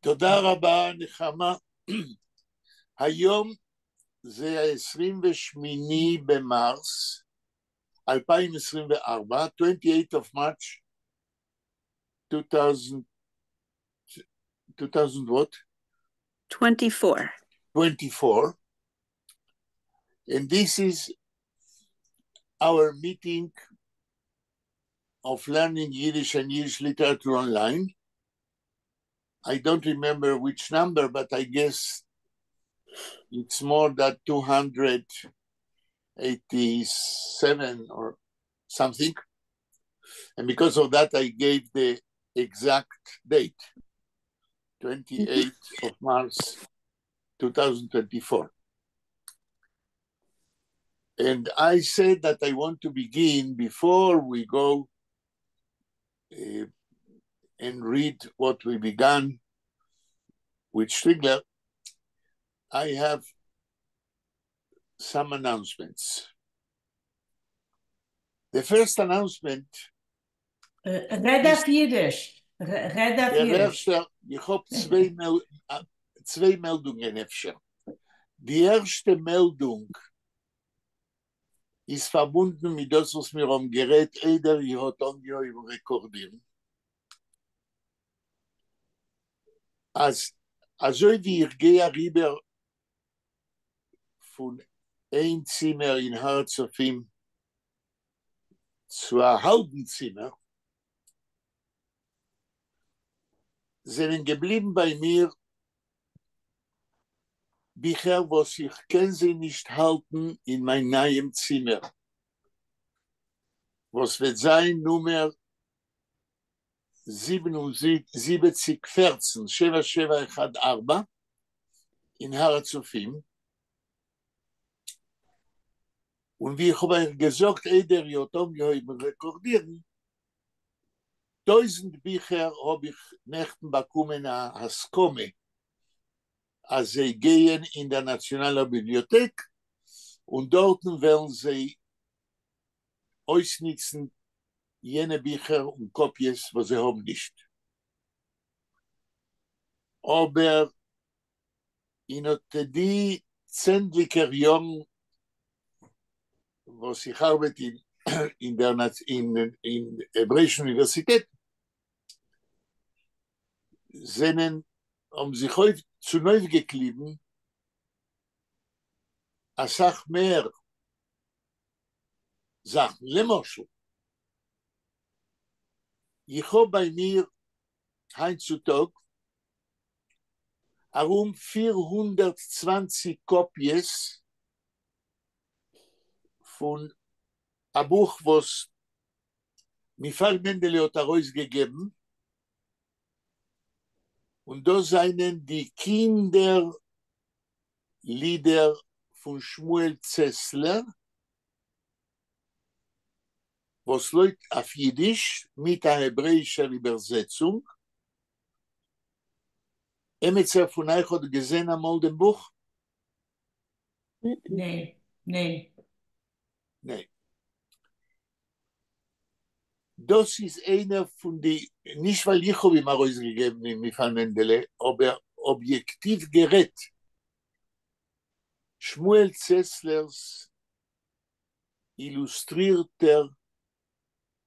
תודה רבה, נחמה. היום זה ה-28 במרס 2024, 28 of March 2000 what? 24. 24. And this is our meeting of learning Yiddish and Yiddish literature online. I don't remember which number, but I guess it's more than 287 or something. And because of that, I gave the exact date, 28th of March, 2024. And I said that I want to begin before we go and read what we began with Strigler. I have some announcements. The first announcement. Red auf Yiddish. Red auf Yiddish. Ich habe zwei Meldungen. Die erste Meldung ist verbunden mit das, was wir am Gerät Eder Jehotonio im Rekordieren. Also wie ich gehe rüber von ein Zimmer in Herzogin zu einem halben Zimmer, sind geblieben bei mir Bücher, was ich kann sie nicht halten in mein neuem Zimmer. Was wird sein Nummer 7714, 7714 in Harzofim. Und wie ich habe gesagt, Eder Jotom im Rekordieren, 1000 Bücher habe ich nächten bekommen als Komme. Also sie gehen in der Nationalen Bibliothek und dort werden sie ausnutzen jene Bücher und Kopies, was sie haben nicht. Aber in die zendlicher Jahren, was ich arbeite in der Hebräischen Universität, haben sich heute zu neu geklebt, als auch mehr Sachen. Lemoschel. Ich habe bei mir heutzutage herum 420 Kopies von einem Buch, was Mifal Mendele hat herausgegeben. Und da seien die Kinderlieder von Shmuel Zessler, was läuft auf Yiddish mit der hebräischen Übersetzung. Emetzer von euch hat gesehen einmal den Buch? Nee. Das ist einer von den, nicht weil ich habe ihm herausgegeben in Mifal Mendele, aber objektiv gerät. Shmuel Zesslers illustrierter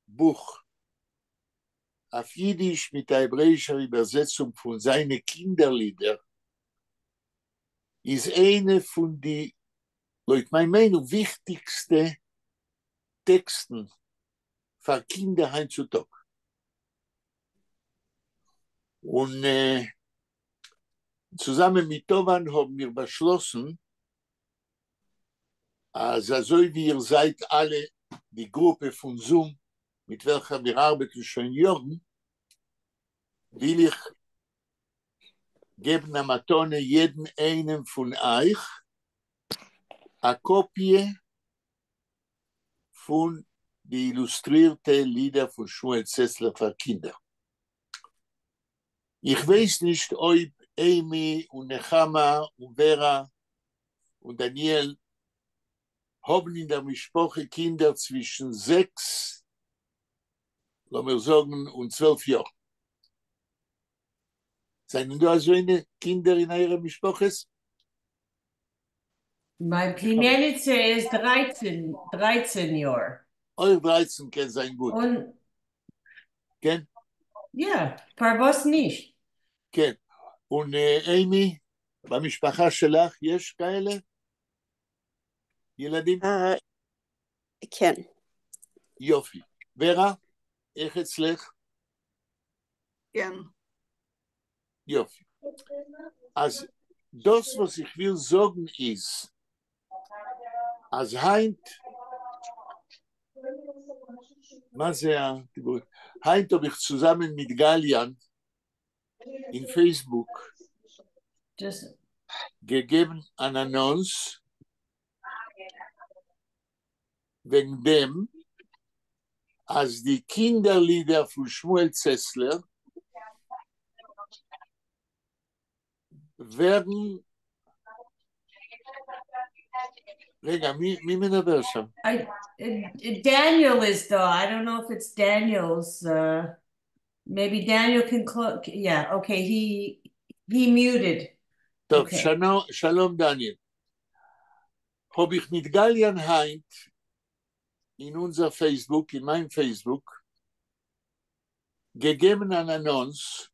Buch auf Yiddish mit der hebräischen Übersetzung von seinen Kinderlieder ist eine von den, laut meiner Meinung, wichtigsten Texten für Kinder heutzutage. Und zusammen mit Tovan haben wir beschlossen, also wie ihr seid alle die Gruppe von Zoom, mit welcher wir arbeiten schon Jahren, will ich geben am Matone jeden einen von euch eine Kopie von die illustrierten Lieder von Shmuel Zessler für Kinder. Ich weiß nicht, ob Amy und Nechama und Vera und Daniel haben in der Mischproche Kinder zwischen 6, lassen wir sagen, und 12 Jahren. Seien da so eine Kinder in eurer Mischpoches? Mein Plimenice ist 13 Jahre. Euer 13 kann sein gut. Und כן? ja, Parvos nicht. כן. אימי, במשפחה שלך יש כאלה? ילדים? כן. יופי. ורה, איך אצלך? כן. יופי. אז das, was ich will sagen, ist, als heint, מה זה הדיבור? heint habe ich zusammen mit Galian in Facebook gegeben an Annonce wegen dem, als die Kinderlieder von Shmuel Zessler werden... רגע, מי מדבר שם? Daniel is though. I don't know if it's Daniel's. Maybe Daniel can close. Yeah, okay. He muted. טוב, Okay. שלום דניאל. Habe ich mit Galian heint in unser Facebook, in meinem Facebook, gegeben an Annonce,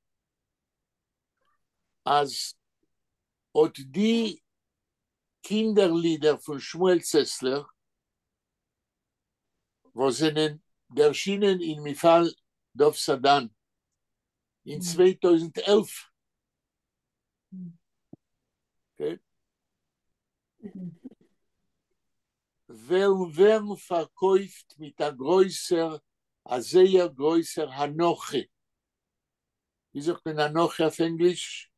als od die Kinderlieder von Shmuel Zessler, wo sind erschienen in Mifal Dov Sadan in 2011. Okay. werden verkauft mit der größer, sehr größer Hanoche. Wie sagt man Hanoche auf Englisch?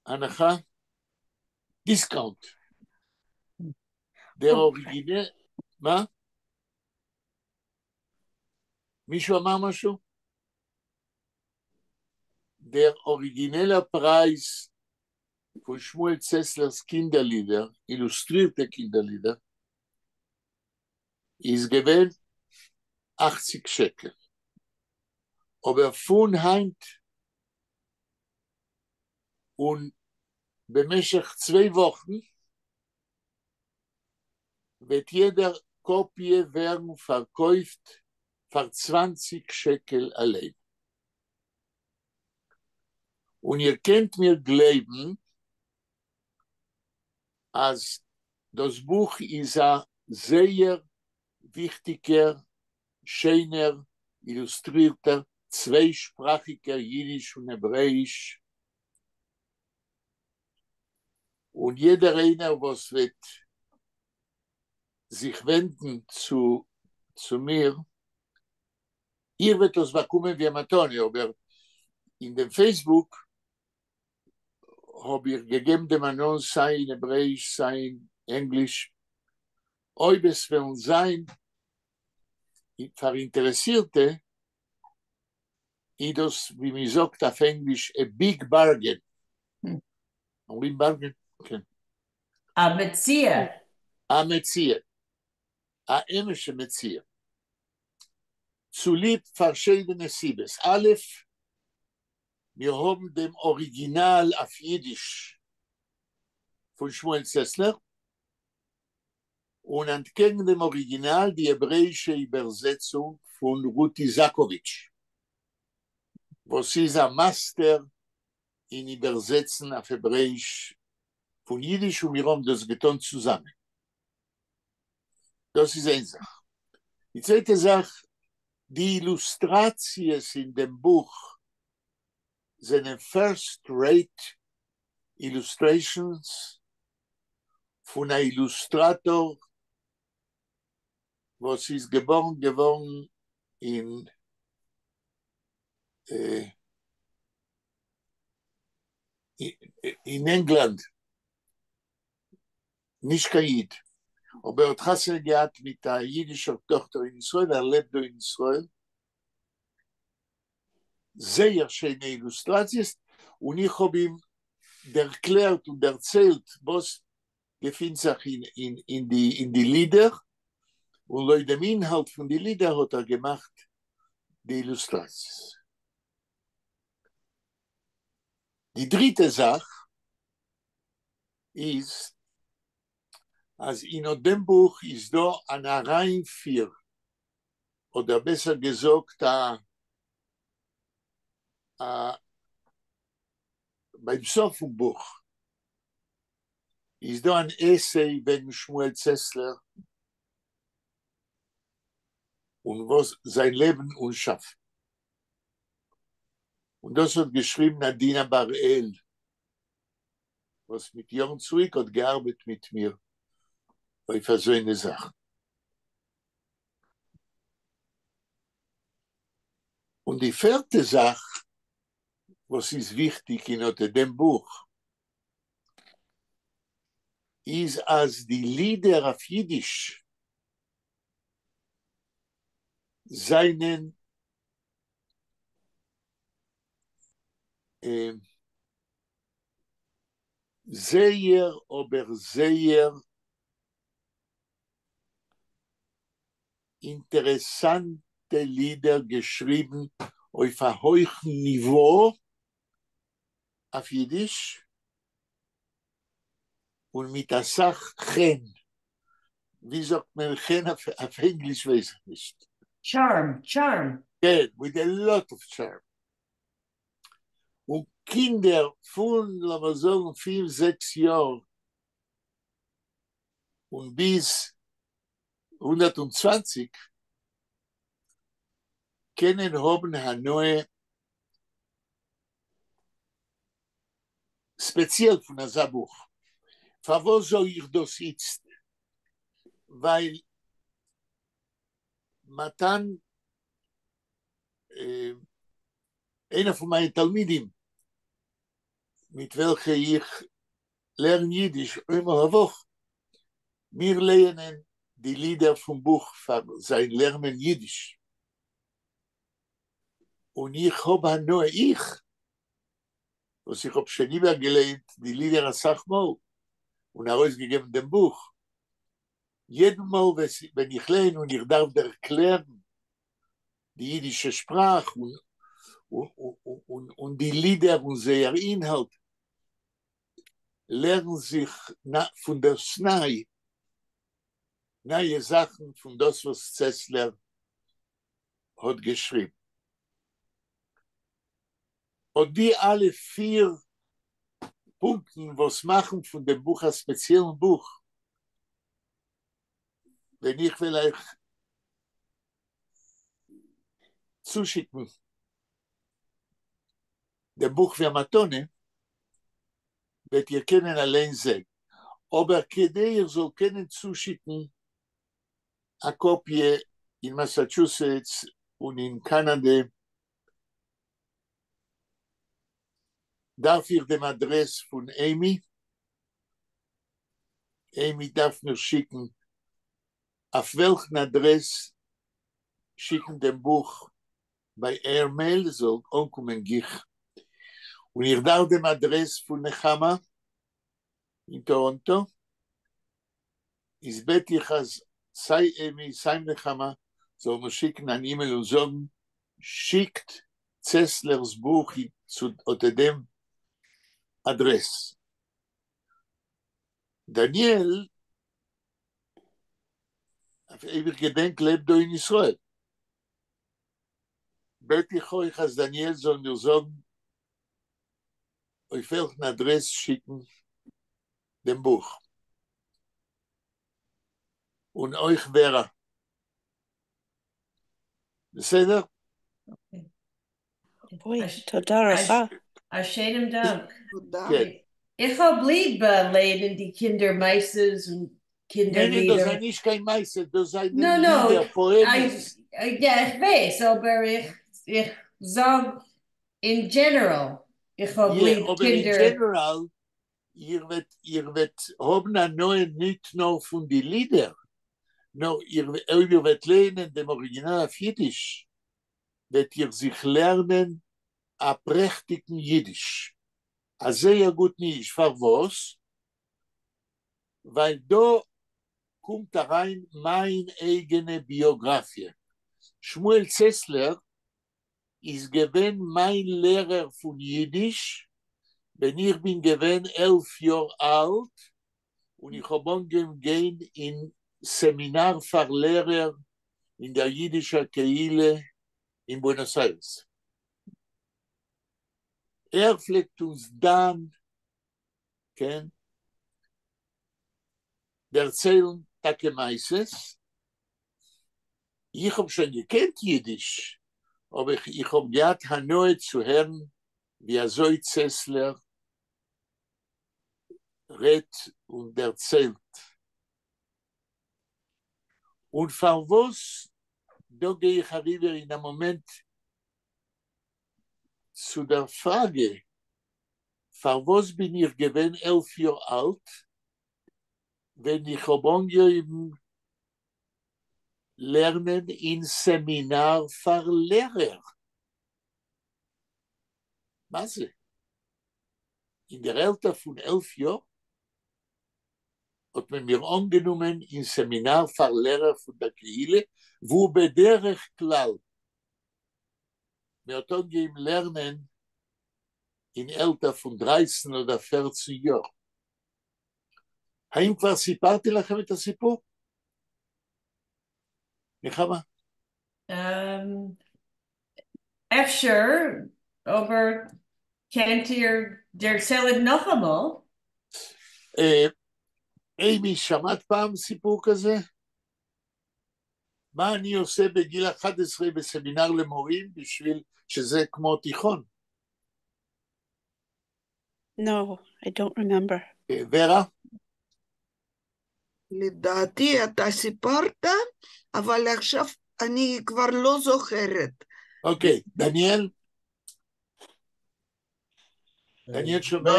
Hanacha? Discount. Der Original, מה? מישהו אמר משהו? Der originelle Preis von Shmuel Zesslers Kinderlieder, illustrierte Kinderlieder, ist gewesen 80 Shekel. Aber von heint und במשך 2 Wochen wird jeder Kopie werden verkauft für 20 Shekel allein. Und ihr könnt mir glauben, als das Buch ist ein sehr wichtiger, schöner, illustrierter, zweisprachiger Jiddisch und Hebräisch. Und jeder einer, was wird sich wenden zu mir, ihr wird das bekommen wie Matone, aber in dem Facebook habe ich gegeben dem Annonce, sei in Hebräisch, sei in Englisch, ob es will sein, für Interessierte, ist das, wie man sagt auf Englisch, a big bargain. אומרים bargain? כן. המציע. המציע. האמש שמציע. zu lieb verschiedene Siebes. Aleph, wir haben dem Original auf Yiddish von Shmuel Zessler und entgegen dem Original die hebräische Übersetzung von Ruth Isakovic, wo sie ist ein Master in Übersetzen auf Hebräisch von Yiddish und wir haben das getan zusammen. Das ist eine Sache. Die zweite Sache, die Illustrations in dem Buch sind first-rate Illustrations von einem Illustrator, was ist geboren geworden in England, nicht kein Jid, aber hat Hassan gehabt mit der jüdischen Tochter in Israel, lebt in Israel. Sehr schöne Illustrations und ich habe ihm erklärt und erzählt, was gefindet sich in die Lieder und laut dem Inhalt von den Lieder hat gemacht die Illustrations. Die dritte Sache ist, als in dem Buch ist da ein Reinführ, oder besser gesagt, beim Sof vom Buch ist da ein Essay wegen Shmuel Zessler und was sein Leben und Schaffen. Und das hat geschrieben Nadina Bar-El, was mit Jahren zurück hat gearbeitet mit mir bei so eine Sache. Und die vierte Sache, was ist wichtig in dem Buch, ist, als die Lieder auf Jiddisch seinen sehr, aber sehr interessante Lieder geschrieben auf einem hohen Niveau auf Jiddisch und mit der Sache Chen. Wie sagt man Chen auf Englisch, weiß ich nicht. Charm. Chen, with a lot of charm. Und Kinder von, lassen wir sagen, 5, 6 Jahren und bis 120 können haben eine neue, speziell von einem Buch. Für was soll ich das jetzt? Weil Matan, einer von meinen Talmidim, mit welcher ich lerne Jiddisch einmal eine Woche, wir lernen die Lieder vom Buch für sein Lernen Jiddisch. Und ich habe ein neues was ich habe schon immer gelernt, die Lieder als Sachmal und herausgegeben dem Buch. Jeden Mal, wenn ich lerne und ich darf erklären, die jiddische Sprache und die Lieder und ihr Inhalt, lernen sich von der Snai neue Sachen von das, was Zessler hat geschrieben. Und die alle 4 Punkte, was machen von dem Buch, ein spezielles Buch, wenn ich vielleicht zuschicken, dem Buch für Matone, wird ihr können allein sehen. Aber kede ihr soll können zuschicken, eine Kopie in Massachusetts und in Kanada, darf ich dem Adress von Amy. Amy darf mir schicken, auf welchen Adress schicken dem Buch bei Airmail, soll ankommen gich. Und ich darf dem Adress von Nechama in Toronto, ist ich als sei Amy, sei Nechama, soll mir schicken an E-Mail und sagen, schickt Zesslers Buch unter dem Adress. Daniel, auf ewig Gedenk, lebt in Israel. Ich euch als Daniel soll mir sagen, auf welchen Adress schicken dem Buch. Und euch wäre. בסדר? Oi, toda raba. Ashem Dank. כן. Ich hab lieb leden die Kindermeises und Nein, das Kinderlieder. sei nicht kein Meister, das sei No, Lieder, Poems. ja, ich weiß, aber ich sag in general, ich hab Ja, lieb aber in Kinder. general, ihr wird haben eine neue, nicht nur von den Liedern, no, ihr wird lernen, dem Original auf Jiddisch, wird ihr sich lernen, a prächtigen Jiddisch. A sehr gut nicht, für was? Weil da kommt rein meine eigene Biografie. Shmuel Zessler ist gewesen mein Lehrer von Jiddisch wenn ich bin gewesen 11 Jahre alt und ich habe gehen in Seminar für Lehrer in der jiddischen Keile in Buenos Aires. Pflegt uns dann, כן, erzählen Tage Meises. Ich habe schon gekannt Jiddisch, aber ich habe gehabt Hanoi zu hören, wie Zoe Zessler redet und erzählt. Und für was, da gehe ich rüber in einem Moment zu der Frage, für was bin ich gewesen 11 Jahre alt, wenn ich habe angegeben, lernen in Seminar für Lehrer. Was ist? In der Alter von 11 Jahren hat man mir angenommen in Seminar für Lehrer von der Keile, wo bederich klar wir hat angegeben lernen in Alter von 13 oder 14 Jahren. האם כבר סיפרתי לכם את הסיפור? נחמה? אפשר, aber kennt ihr der Zelt noch einmal? אימי, שמעת פעם סיפור כזה? מה אני עושה בגיל 11 בסמינר למורים בשביל שזה כמו תיכון? No, I don't remember. ורה? לדעתי אתה סיפרת, אבל עכשיו אני כבר לא זוכרת. אוקיי, דניאל? דניאל שומע?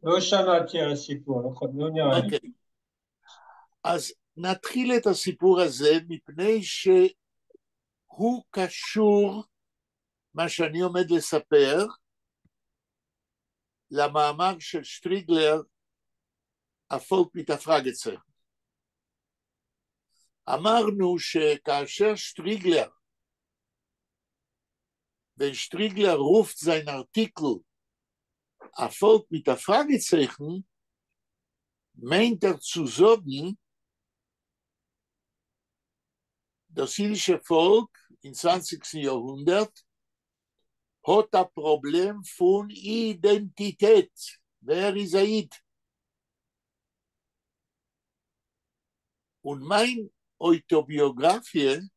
לא שמעתי על הסיפור, לא נראה לי. אוקיי. אז נתחיל את הסיפור הזה מפני שהוא קשור, מה שאני עומד לספר, למאמר של שטריגלר, הפולק מתפרגצר. אמרנו שכאשר שטריגלר, wenn Strigler ruft sein Artikel Erfolg mit der Fragezeichen, meint zu sagen, das jüdische Volk im 20. Jahrhundert hat ein Problem von Identität. Wer ist Jid? Und meine Autobiografie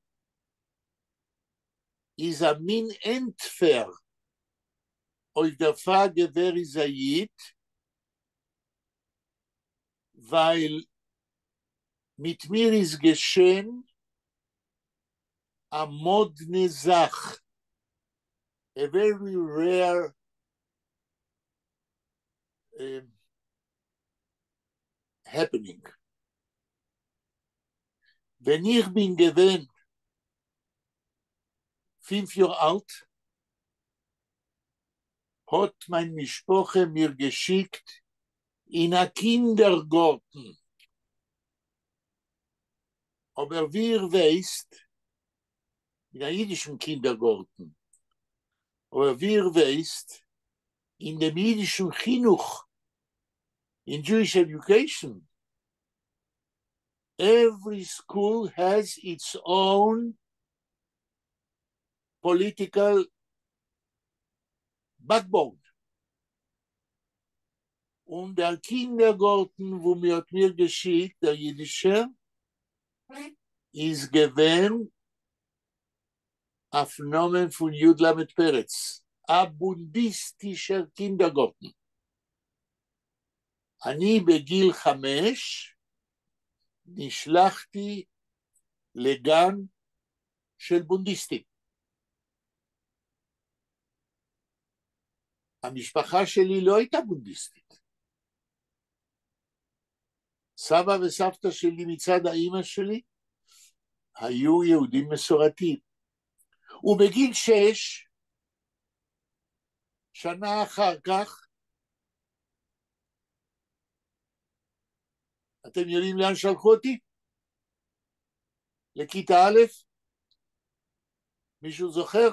ist ein Min Entfer auf der Frage, wer ist Jid, weil mit mir ist geschehen a modne Sach, a very rare happening. Wenn ich bin gewesen 5 Jahre alt, hat mein Mischpoche mir geschickt in a Kindergarten. Aber wie ihr wisst, in einem jiddischen Kindergarten, aber wie ihr wisst, in dem jiddischen Chinuch, in Jewish education, every school has its own political backbone. Und der Kindergarten, wo mir hat mir geschickt, der jiddische, ist gewesen auf Namen von Judla mit Peretz, ein buddhistischer Kindergarten. אני בגיל 5 נשלחתי לגן של בונדיסטים. המשפחה שלי לא הייתה בונדיסטית. סבא וסבתא שלי מצד האמא שלי היו יהודים מסורתיים. ובגיל 6, שנה אחר כך, אתם יודעים לאן שלחו אותי? לכיתה א'? מישהו זוכר?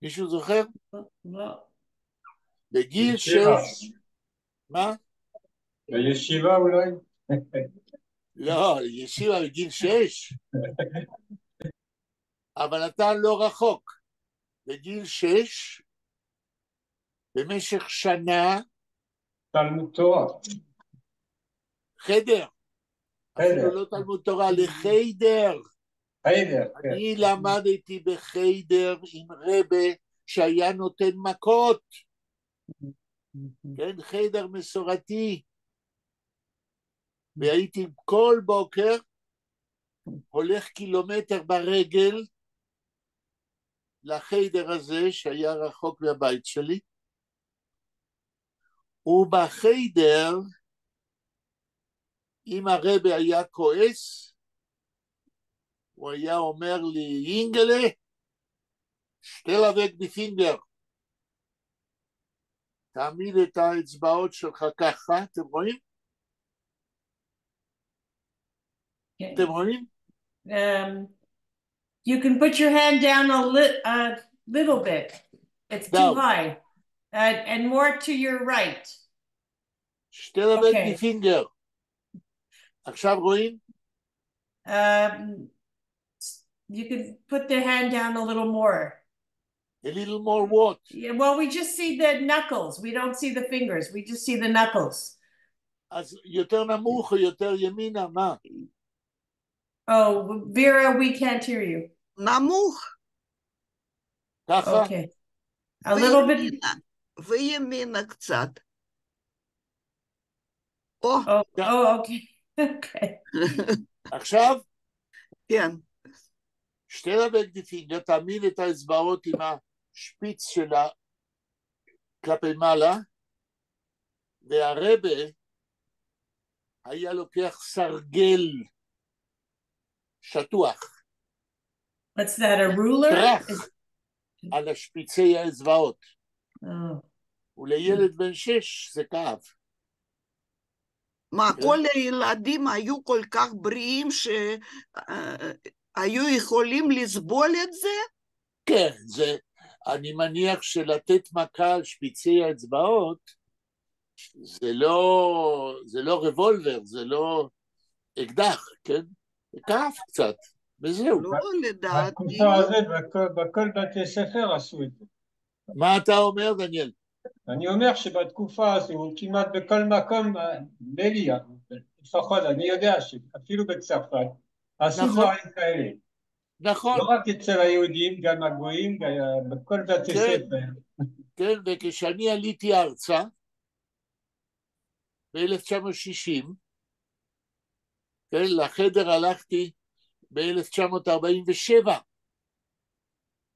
מישהו זוכר? לא. בגיל ישיבה. 6, מה? בישיבה אולי? לא, ישיבה בגיל 6, אבל אתה לא רחוק. בגיל 6, במשך שנה, תלמוד תורה. חדר, אפילו חדר. לא תלמוד תורה, לחיידר. חדר, כן. אני למדתי בחיידר עם רבה שהיה נותן מכות, כן, חיידר מסורתי, והייתי כל בוקר הולך קילומטר ברגל לחיידר הזה שהיה רחוק מהבית שלי, ובחיידר, אם הרבה היה כועס, הוא היה אומר לי, אינגלה, שטל אבק בפינגר, תעמיד את האצבעות שלך ככה, אתם רואים? אתם רואים? You can put your hand down a little bit. It's too Down. high. And more to your right. שטל אבק Okay. בפינגר. עכשיו רואים? You can put the hand down a little more. A little more what? Yeah, well, we just see the knuckles. We don't see the fingers. We just see the knuckles. אז יותר נמוך או יותר ימינה, מה? Oh, Vera, we can't hear you. נמוך ככה? Okay. A little bit. וימינה קצת. או, Oh, okay. Okay. עכשיו, כן. שטל אבק בפינגר, תעמיד את האצבעות עם השפיץ שלה כלפי מעלה, והרבה היה לוקח סרגל שטוח, What's that, a ruler? טרח על השפיצי האצבעות, Oh. ולילד בן 6 זה כאב. מה, כן. כל הילדים היו כל כך בריאים שהיו יכולים לסבול את זה? כן, זה, אני מניח שלתת מכה על שפיצי האצבעות, זה לא רבולבר, זה לא אקדח, כן? זה כאב קצת, וזהו. לא, לדעתי. בתקופה הזאת, בכל בתי ספר עשו את זה. מה אתה אומר, דניאל? אני אומר שבתקופה הזו, כמעט בכל מקום, בליה, לפחות אני יודע שאפילו בצרפת, עשו נכון. דברים כאלה. נכון. לא רק אצל היהודים, גם הגויים, בכל בתי כן. ספר. כן, וכשאני עליתי ארצה, ב-1960, כן, לחדר הלכתי ב-1947,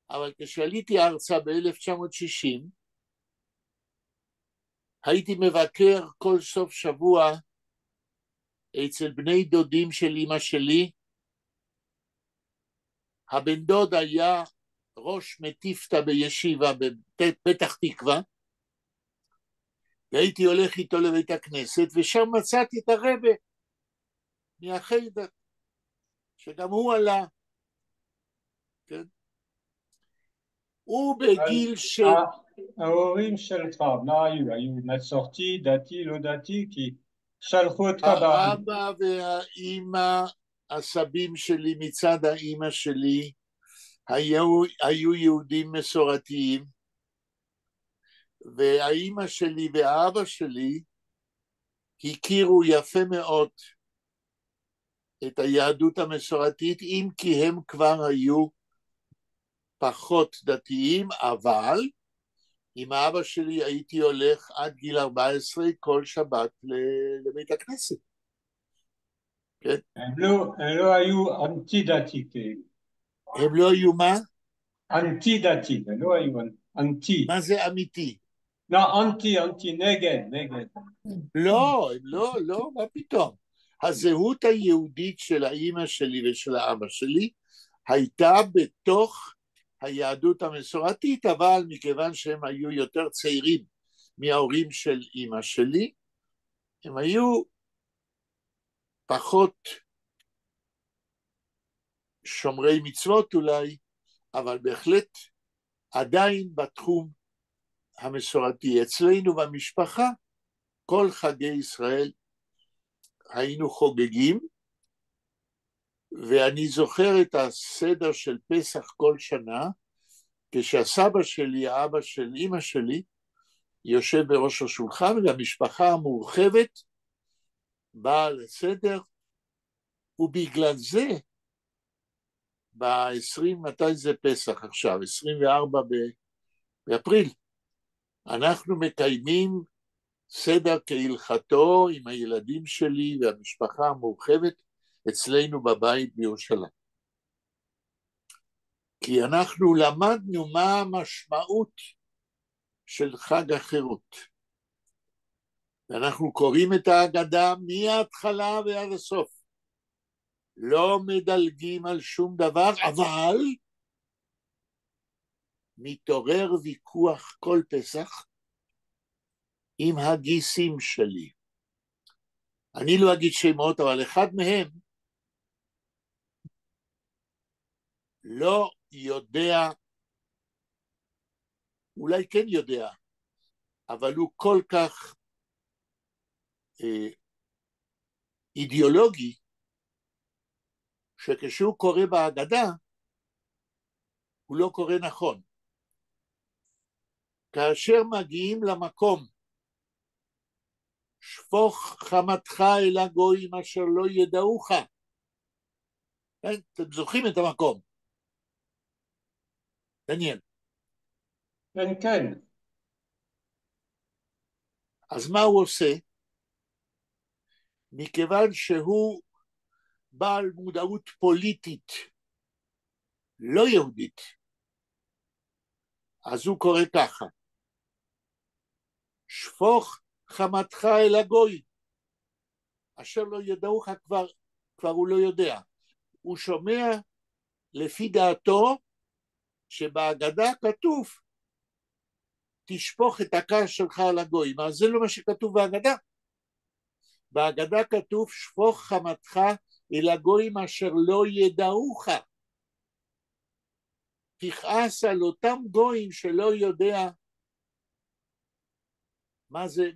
אבל כשעליתי ארצה ב-1960, הייתי מבקר כל סוף שבוע אצל בני דודים של אמא שלי. הבן דוד היה ראש מטיפתא בישיבה בפתח תקווה, והייתי הולך איתו לבית הכנסת, ושם מצאתי את הרבה מהחיידר, שגם הוא עלה, כן? הוא בגיל ההורים שלך, מה היו? היו מסורתי, דתי, לא דתי? כי שלחו אותך האבא והאימא, הסבים שלי מצד האימא שלי, היו יהודים מסורתיים, והאימא שלי והאבא שלי הכירו יפה מאוד את היהדות המסורתית, אם כי הם כבר היו פחות דתיים, אבל עם האבא שלי הייתי הולך עד גיל 14 כל שבת לבית הכנסת. כן? הם לא היו אנטי דתי כאילו. הם לא היו מה? אנטי דתי, הם לא היו אנטי. מה זה אמיתי? לא, אנטי, נגד. לא, מה פתאום? הזהות היהודית של האמא שלי ושל האבא שלי הייתה בתוך היהדות המסורתית, אבל מכיוון שהם היו יותר צעירים מההורים של אמא שלי, הם היו פחות שומרי מצוות אולי, אבל בהחלט עדיין בתחום המסורתי. אצלנו במשפחה, כל חגי ישראל היינו חוגגים, ואני זוכר את הסדר של פסח כל שנה, כשהסבא שלי, האבא של אמא שלי, יושב בראש השולחן, והמשפחה המורחבת באה לסדר, ובגלל זה, ב-20, מתי זה פסח עכשיו? 24 באפריל, אנחנו מקיימים סדר כהלכתו עם הילדים שלי והמשפחה המורחבת אצלנו בבית בירושלים. כי אנחנו למדנו מה המשמעות של חג החירות. ואנחנו קוראים את ההגדה מההתחלה ועד הסוף. לא מדלגים על שום דבר, אבל מתעורר ויכוח כל פסח עם הגיסים שלי. אני לא אגיד שמות, אבל אחד מהם לא יודע, אולי כן יודע, אבל הוא כל כך אידיאולוגי, שכשהוא קורא בהגדה, הוא לא קורא נכון. כאשר מגיעים למקום, שפוך חמתך אל הגויים אשר לא ידעוך. כן? אתם זוכרים את המקום. דניאל. כן, כן. אז מה הוא עושה? מכיוון שהוא בעל מודעות פוליטית לא יהודית, אז הוא קורא ככה, שפוך חמתך אל הגוי, אשר לא ידעוך, כבר הוא לא יודע. הוא שומע לפי דעתו שבהגדה כתוב, תשפוך את הכעס שלך על הגויים, אז זה לא מה שכתוב בהגדה. בהגדה כתוב, שפוך חמתך אל הגויים אשר לא ידעוך. תכעס על אותם גויים שלא יודע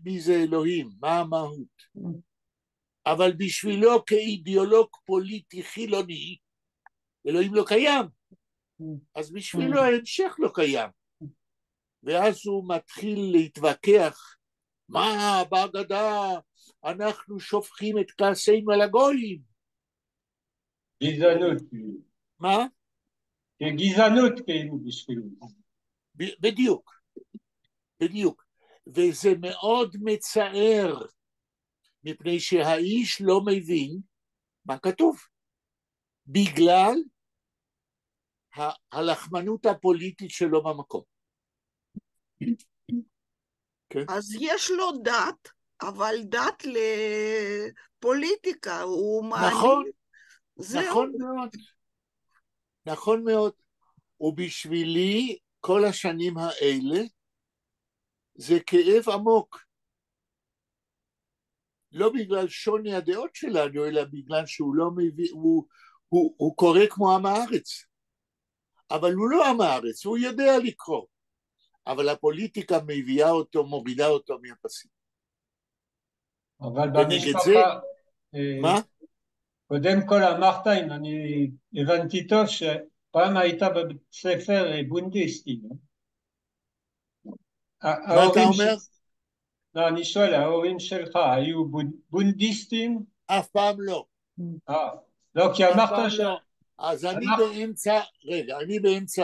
מי זה אלוהים, מה המהות. אבל בשבילו כאידיאולוג פוליטי חילוני, אלוהים לא קיים. אז בשבילו ההמשך לא קיים. ואז הוא מתחיל להתווכח, מה בהגדה אנחנו שופכים את כעסנו על הגויים. גזענות. מה? גזענות כאילו בשבילו. בדיוק, בדיוק. וזה מאוד מצער, מפני שהאיש לא מבין מה כתוב. בגלל הלחמנות הפוליטית שלו במקום. כן? אז יש לו דת, אבל דת לפוליטיקה, הוא מאמין. נכון, זהו. נכון מאוד. נכון מאוד. ובשבילי, כל השנים האלה, זה כאב עמוק. לא בגלל שוני הדעות שלנו, אלא בגלל שהוא לא מביא, הוא קורא כמו עם הארץ. אבל הוא לא עם הארץ, הוא יודע לקרוא. אבל הפוליטיקה מביאה אותו, מורידה אותו מהפסים. אבל ונגד במשפחה... זה, מה? קודם כל אמרת, אם אני הבנתי טוב, שפעם היית בבית ספר בונדיסטי. מה אתה אומר? לא, אני שואל, ההורים שלך היו בונדיסטים? אף פעם לא. לא, כי אף אמרת פעם לא. אז אני באמצע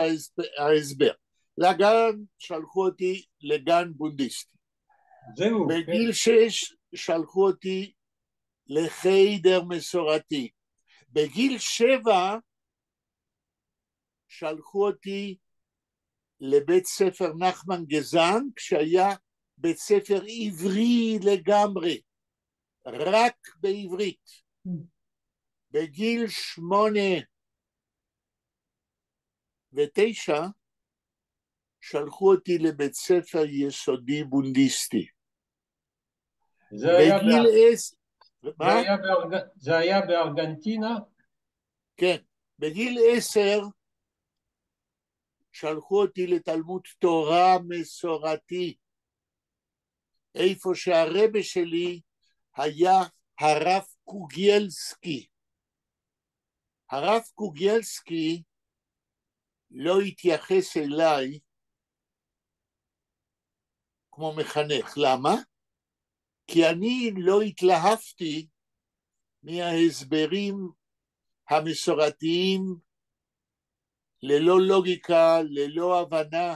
ההסבר. לגן שלחו אותי לגן בונדיסטי. זהו. בגיל 6 שלחו אותי לחיידר מסורתי. בגיל 7 שלחו אותי לבית ספר נחמן גזן, כשהיה בית ספר עברי לגמרי, רק בעברית. בגיל 8 ו9 שלחו אותי לבית ספר יסודי בונדיסטי. זה היה בארגנטינה? כן. בגיל 10 שלחו אותי לתלמוד תורה מסורתי, איפה שהרבא שלי היה הרב קוגלסקי. הרב קוגלסקי לא התייחס אליי כמו מחנך. למה? כי אני לא התלהבתי מההסברים המסורתיים, ללא לוגיקה, ללא הבנה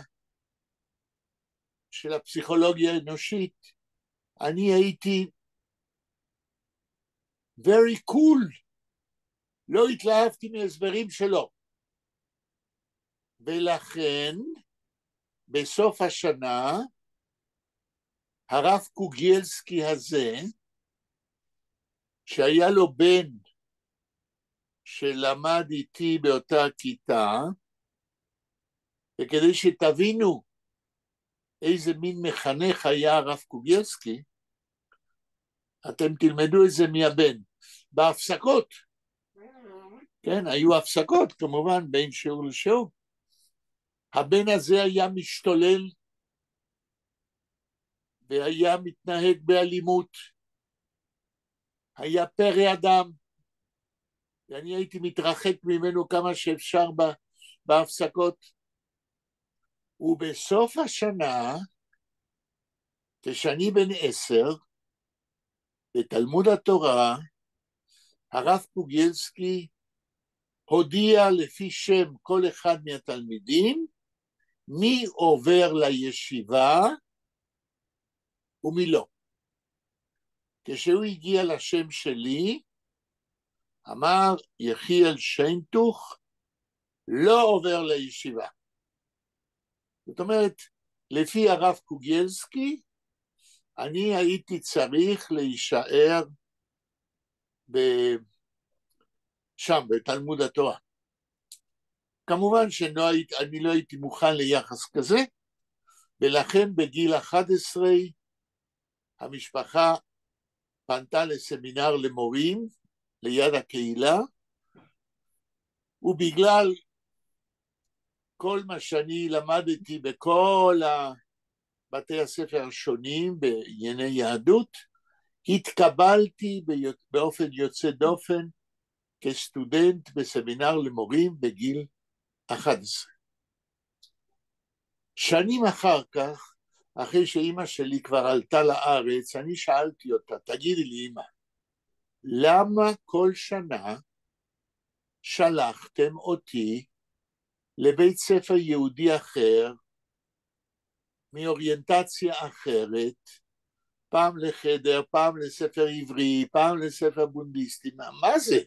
של הפסיכולוגיה האנושית. אני הייתי very cool, לא התלהבתי מהסברים שלו. ולכן, בסוף השנה, הרב קוגלסקי הזה, שהיה לו בן שלמד איתי באותה כיתה, וכדי שתבינו איזה מין מחנך היה הרב קוגלסקי, אתם תלמדו את זה מהבן. בהפסקות, כן, היו הפסקות כמובן בין שיעור לשיעור, הבן הזה היה משתולל, והיה מתנהג באלימות, היה פרא אדם, ואני הייתי מתרחק ממנו כמה שאפשר בהפסקות. ובסוף השנה, כשאני בן 10, בתלמוד התורה, הרב קוגלסקי הודיע לפי שם כל אחד מהתלמידים, מי עובר לישיבה ומי לא. כשהוא הגיע לשם שלי, אמר יחיאל שיינטוך, לא עובר לישיבה. זאת אומרת, לפי הרב קוגלסקי, אני הייתי צריך להישאר שם, בתלמוד התורה. כמובן שאני לא הייתי מוכן ליחס כזה, ולכן בגיל 11, המשפחה פנתה לסמינר למורים, ליד הקהילה, ובגלל כל מה שאני למדתי בכל בתי הספר השונים בענייני יהדות, התקבלתי באופן יוצא דופן כסטודנט בסמינר למורים בגיל 11. שנים אחר כך, אחרי שאמא שלי כבר עלתה לארץ, אני שאלתי אותה, תגידי לי אמא, למה כל שנה שלחתם אותי לבית ספר יהודי אחר, מאוריינטציה אחרת, פעם לחדר, פעם לספר עברי, פעם לספר בונדיסטי, מה זה?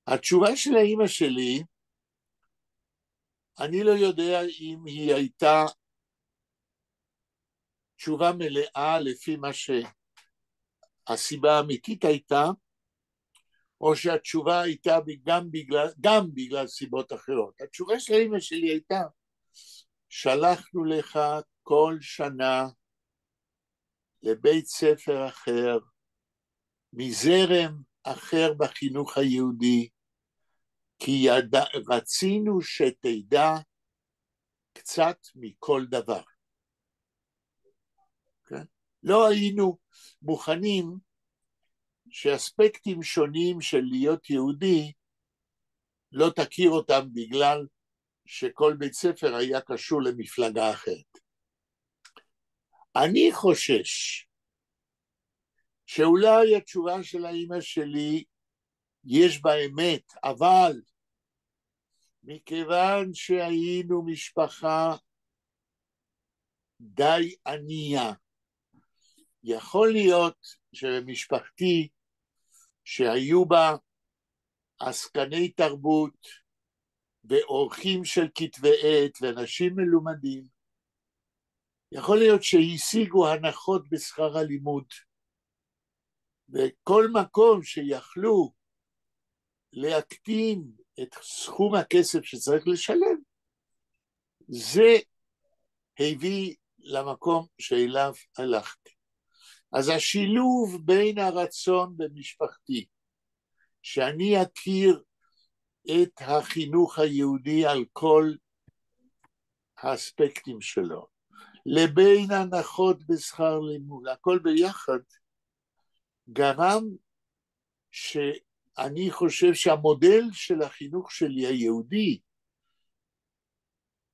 התשובה של האמא שלי, אני לא יודע אם היא הייתה תשובה מלאה לפי מה שהסיבה האמיתית הייתה, או שהתשובה הייתה גם בגלל סיבות אחרות. התשובה של האמא שלי הייתה, שלחנו לך כל שנה לבית ספר אחר, מזרם אחר בחינוך היהודי, כי רצינו שתדע קצת מכל דבר. כן? לא היינו מוכנים שאספקטים שונים של להיות יהודי, לא תכיר אותם בגלל שכל בית ספר היה קשור למפלגה אחרת. אני חושש שאולי התשובה של האמא שלי יש בה אמת, אבל מכיוון שהיינו משפחה די ענייה, יכול להיות שבמשפחתי שהיו בה עסקני תרבות ואורחים של כתבי עת ואנשים מלומדים, יכול להיות שהשיגו הנחות בשכר הלימוד, וכל מקום שיכלו להקטין את סכום הכסף שצריך לשלם, זה הביא למקום שאליו הלכתי. אז השילוב בין הרצון במשפחתי, שאני אכיר את החינוך היהודי על כל האספקטים שלו, לבין הנחות בשכר לימוד, הכל ביחד, גרם שאני חושב שהמודל של החינוך שלי היהודי,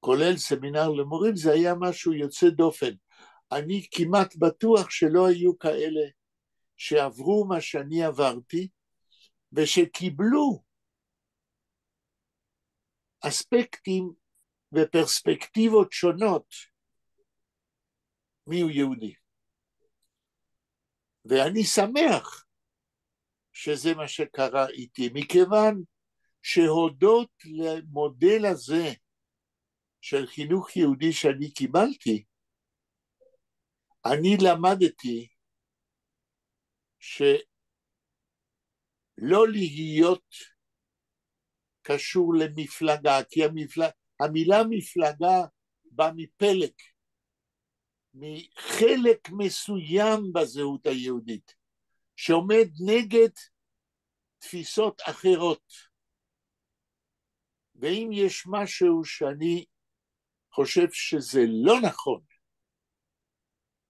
כולל סמינר למורים, זה היה משהו יוצא דופן. אני כמעט בטוח שלא היו כאלה שעברו מה שאני עברתי, ושקיבלו אספקטים ופרספקטיבות שונות מיהו יהודי. ואני שמח שזה מה שקרה איתי, מכיוון שהודות למודל הזה של חינוך יהודי שאני קיבלתי, אני למדתי שלא להיות קשור למפלגה, כי המילה מפלגה באה מפלג, מחלק מסוים בזהות היהודית, שעומד נגד תפיסות אחרות. ואם יש משהו שאני חושב שזה לא נכון,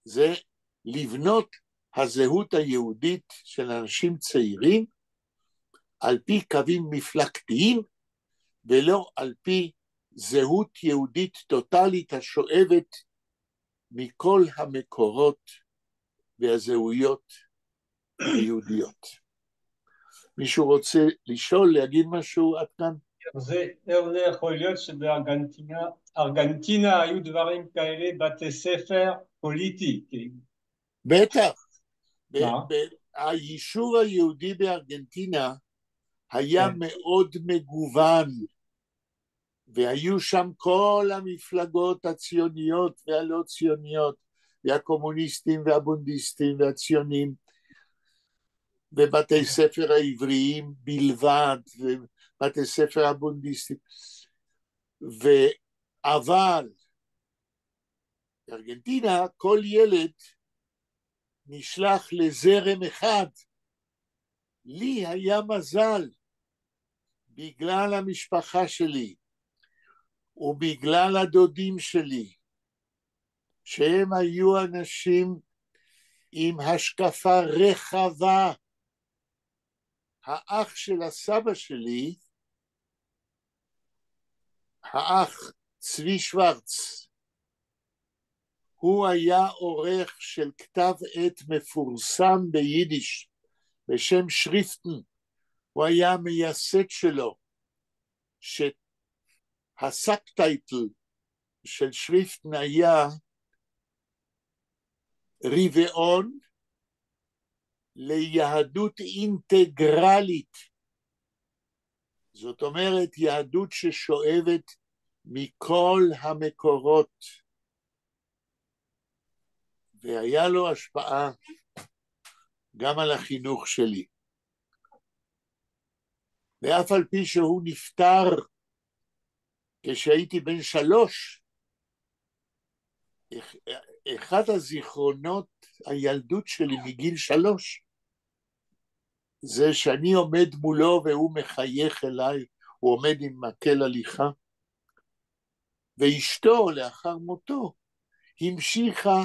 זה לבנות הזהות היהודית של אנשים צעירים על פי קווים מפלגתיים, ולא על פי זהות יהודית טוטלית השואבת מכל המקורות והזהויות היהודיות. מישהו רוצה לשאול, להגיד משהו עד כאן? זה לא יכול להיות שבארגנטינה היו דברים כאלה, בתי ספר פוליטיים. בטח. מה? היישוב היהודי בארגנטינה היה מאוד מגוון, והיו שם כל המפלגות הציוניות והלא ציוניות, והקומוניסטים והבונדיסטים והציונים, ובתי ספר העבריים בלבד, ובתי ספר הבונדיסטים. אבל בארגנטינה כל ילד נשלח לזרם אחד. לי היה מזל, בגלל המשפחה שלי, ובגלל הדודים שלי, שהם היו אנשים עם השקפה רחבה. האח של הסבא שלי, האח צבי שוורץ, הוא היה עורך של כתב עת מפורסם ביידיש, בשם שריפטן. הוא היה המייסד שלו, שהסאבטייטל של שריפטן היה רבעון ליהדות אינטגרלית. זאת אומרת, יהדות ששואבת מכל המקורות. והיה לו השפעה גם על החינוך שלי. ואף על פי שהוא נפטר כשהייתי בן 3, אחד הזיכרונות הילדות שלי מגיל 3, זה שאני עומד מולו והוא מחייך אליי, הוא עומד עם מקל הליכה, ואשתו לאחר מותו המשיכה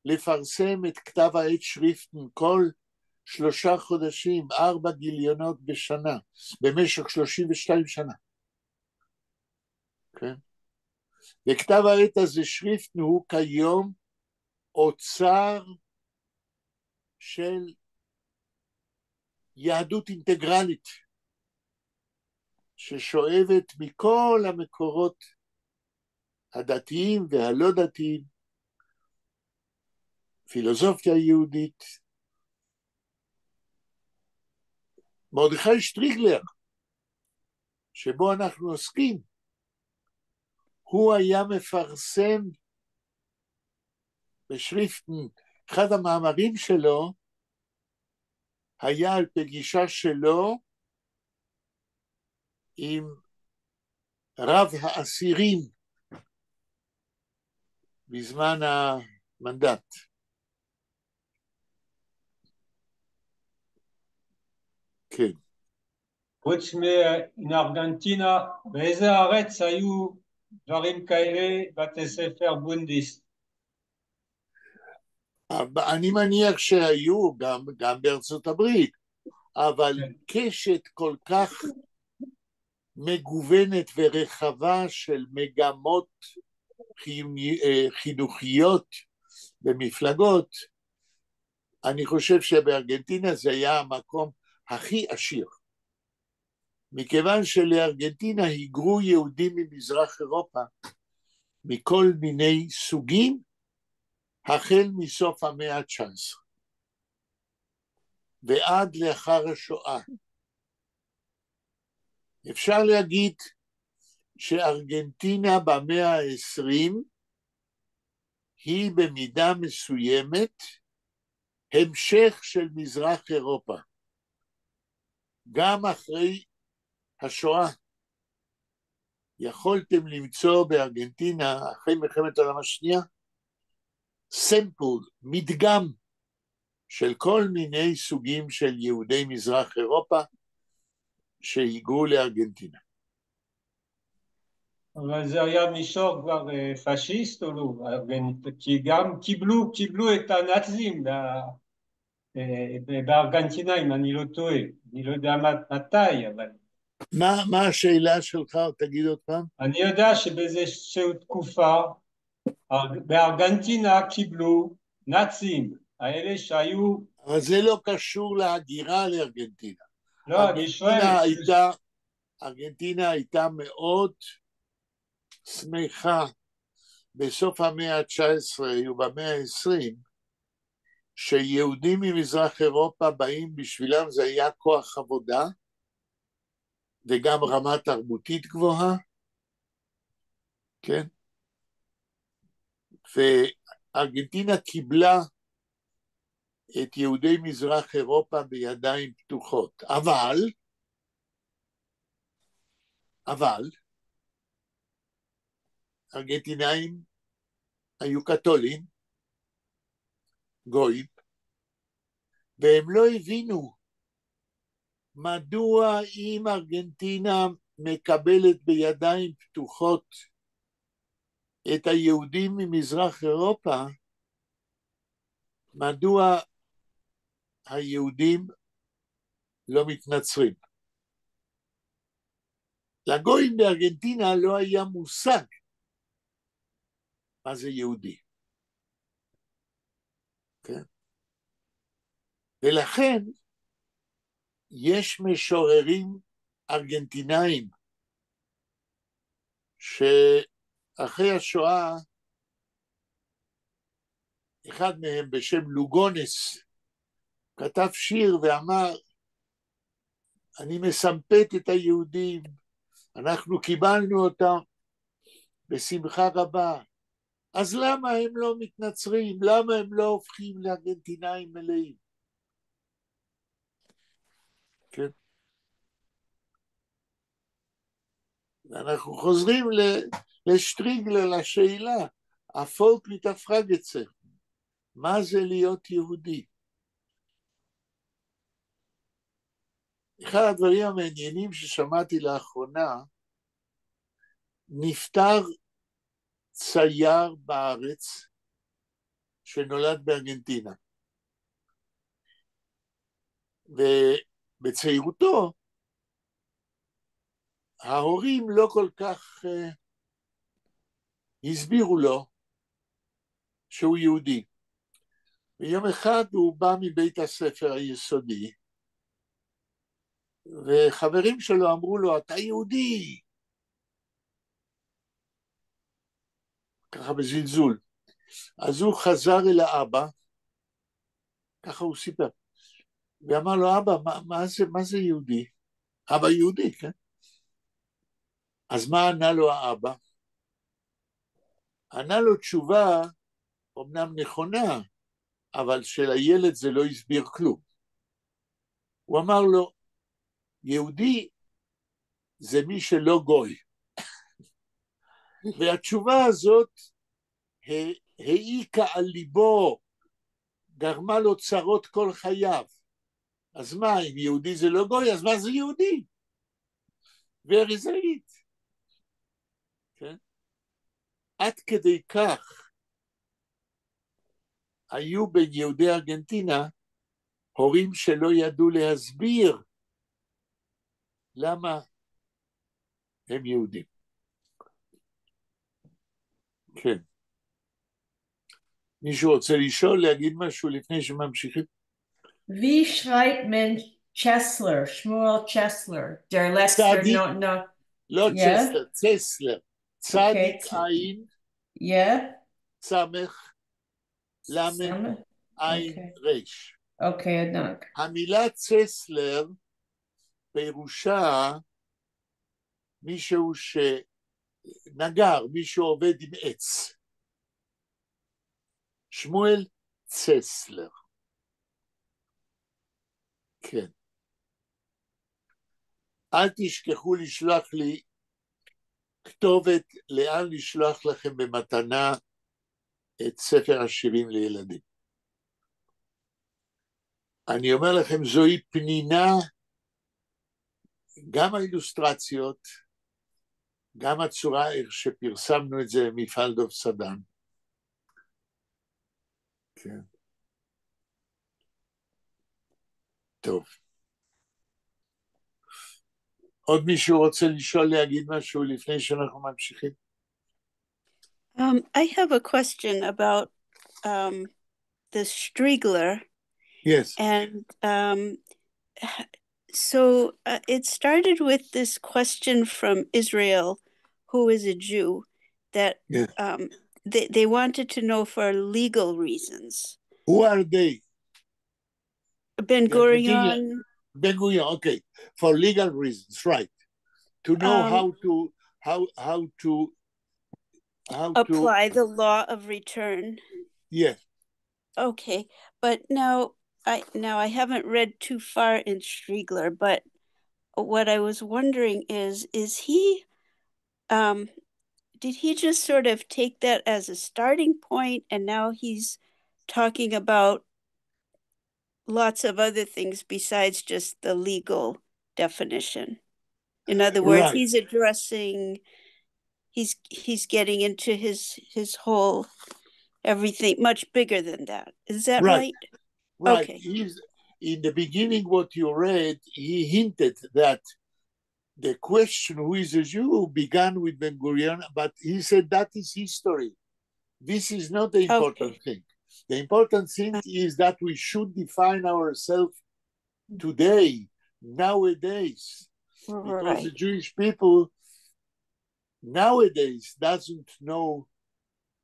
לפרסם את כתב העת שריפטן כל 3 חודשים, 4 גיליונות בשנה, במשך 32 שנה. כן? וכתב העת הזה שריפטן הוא כיום אוצר של יהדות אינטגרלית, ששואבת מכל המקורות הדתיים והלא דתיים, פילוסופיה יהודית. מרדכי שטריגלר, שבו אנחנו עוסקים, הוא היה מפרסם בשריפטן, אחד המאמרים שלו היה על פגישה שלו עם רב האסירים בזמן המנדט. כן. חוץ מארגנטינה, באיזה ארץ היו דברים כאלה, בתי ספר בונדיסט. אני מניח שהיו גם בארצות הברית, אבל קשת כל כך מגוונת ורחבה של מגמות חינוכיות במפלגות, אני חושב שבארגנטינה זה היה המקום הכי עשיר. מכיוון שלארגנטינה היגרו יהודים ממזרח אירופה מכל מיני סוגים, החל מסוף המאה ה-19 ועד לאחר השואה. אפשר להגיד שארגנטינה במאה ה-20 היא במידה מסוימת המשך של מזרח אירופה. גם אחרי השואה יכולתם למצוא בארגנטינה, אחרי מלחמת העולם השנייה, סמפל, מדגם של כל מיני סוגים של יהודי מזרח אירופה שהיגרו לארגנטינה. אבל זה היה מישור כבר פשיסט או לא? כי גם קיבלו את הנאצים בארגנטינה, אם אני לא טועה. אני לא יודע מתי, אבל... מה השאלה שלך? תגיד עוד פעם. אני יודע שבאיזושהי תקופה בארגנטינה קיבלו נאצים, האלה שהיו... אבל זה לא קשור להגירה לארגנטינה. לא, אני שואל... ארגנטינה הייתה מאוד שמחה בסוף המאה ה-19 ובמאה ה-20, שיהודים ממזרח אירופה באים בשבילם, זה היה כוח עבודה, וגם רמה תרבותית גבוהה, כן? וארגנטינה קיבלה את יהודי מזרח אירופה בידיים פתוחות, אבל ארגנטינאים היו קתולים, גויים, והם לא הבינו מדוע אם ארגנטינה מקבלת בידיים פתוחות את היהודים ממזרח אירופה, מדוע היהודים לא מתנצרים. לגויים בארגנטינה לא היה מושג מה זה יהודי. כן? ולכן יש משוררים ארגנטינאים שאחרי השואה, אחד מהם בשם לוגונס כתב שיר ואמר, אני מסמפת את היהודים, אנחנו קיבלנו אותם בשמחה רבה, אז למה הם לא מתנצרים? למה הם לא הופכים לארגנטינאים מלאים? כן. ואנחנו חוזרים לשטריגלר, לשאלה, הפולק מתפרגצה, מה זה להיות יהודי? אחד הדברים המעניינים ששמעתי לאחרונה, נפטר צייר בארץ שנולד בארגנטינה. ובצעירותו, ההורים לא כל כך הסבירו לו שהוא יהודי. ויום אחד הוא בא מבית הספר היסודי, וחברים שלו אמרו לו, אתה יהודי. ככה בזלזול. אז הוא חזר אל האבא, ככה הוא סיפר, ואמר לו, אבא, מה זה יהודי? אבא יהודי, כן? אז מה ענה לו האבא? ענה לו תשובה, אמנם נכונה, אבל של הילד זה לא הסביר כלום. הוא אמר לו, יהודי זה מי שלא גוי. והתשובה הזאת העיקה על ליבו, גרמה לו צרות כל חייו. אז מה, אם יהודי זה לא גוי, אז מה זה יהודי? Where is it? כן? עד כדי כך היו בין יהודי ארגנטינה הורים שלא ידעו להסביר למה הם יהודים. כן. מישהו רוצה לשאול, להגיד משהו לפני שממשיכים? Wie schreibt man Chesler, Shmuel Chesler? Der letzter, צדיק, no. לא Yeah. צסלר, צסלר. צדיק Okay. עין, Yeah. צמח, למד, Some- עין, Okay. רש. Okay, Adank. המילה צסלר פירושה מישהו שנגר, מישהו עובד עם עץ. שמואל צסלר. כן. אל תשכחו לשלוח לי כתובת לאן לשלוח לכם במתנה את ספר השירים לילדים. אני אומר לכם, זוהי פנינה, גם האילוסטרציות, גם הצורה איך שפרסמנו את זה במפעל דוב סדן. כן. טוב. עוד מישהו רוצה לשאול, להגיד משהו לפני שאנחנו ממשיכים? I have a question about the Striegler. Yes. And so it started with this question from Israel, who is a Jew, that Yes. they wanted to know for legal reasons. Who are they? Ben Gurion. Ben Gurion, okay. For legal reasons, right. To know how to apply the law of return. Yes. Okay, but now I haven't read too far in Striegler, but what I was wondering is he did he just sort of take that as a starting point and now he's talking about lots of other things besides just the legal definition? In other words, Right. he's addressing, he's getting into his whole everything much bigger than that. Is that right? Right. Okay. In the beginning, what you read, he hinted that the question, who is a Jew, began with Ben Gurion, but he said that is history. This is not the important thing. The important thing is that we should define ourselves today, nowadays, because the Jewish people nowadays doesn't know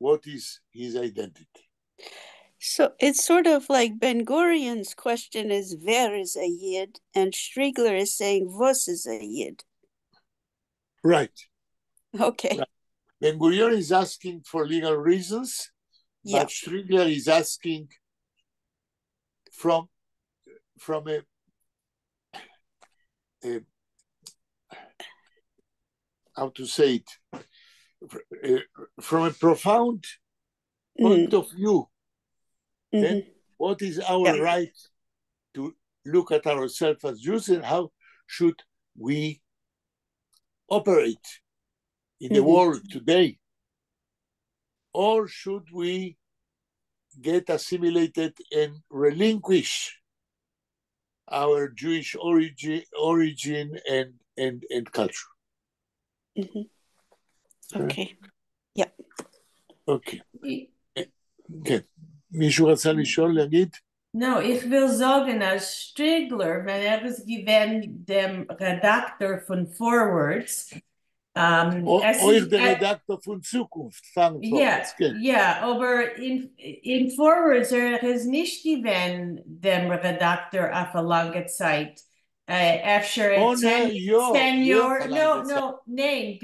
what is his identity. So it's sort of like Ben Gurion's question is, wer is a Yid? And Striegler is saying, was is a Yid? Right. Okay. Right. Ben Gurion is asking for legal reasons, but Striegler is asking from a how to say it, from a profound point of view. Then what is our right to look at ourselves as Jews, and how should we operate in the world today? Or should we get assimilated and relinquish our Jewish origin and culture? Okay. Yeah. Okay. כן. מישהו רצה לשאול, להגיד? No, ich will sagen, als Striegler, wenn es gewinnt dem Redakteur von Forwards, euch der Redakteur von Zukunft, von Forwards, ja, aber in Forwards ist nicht gewinnt dem Redakteur auf eine lange Zeit. After 10 years, nein,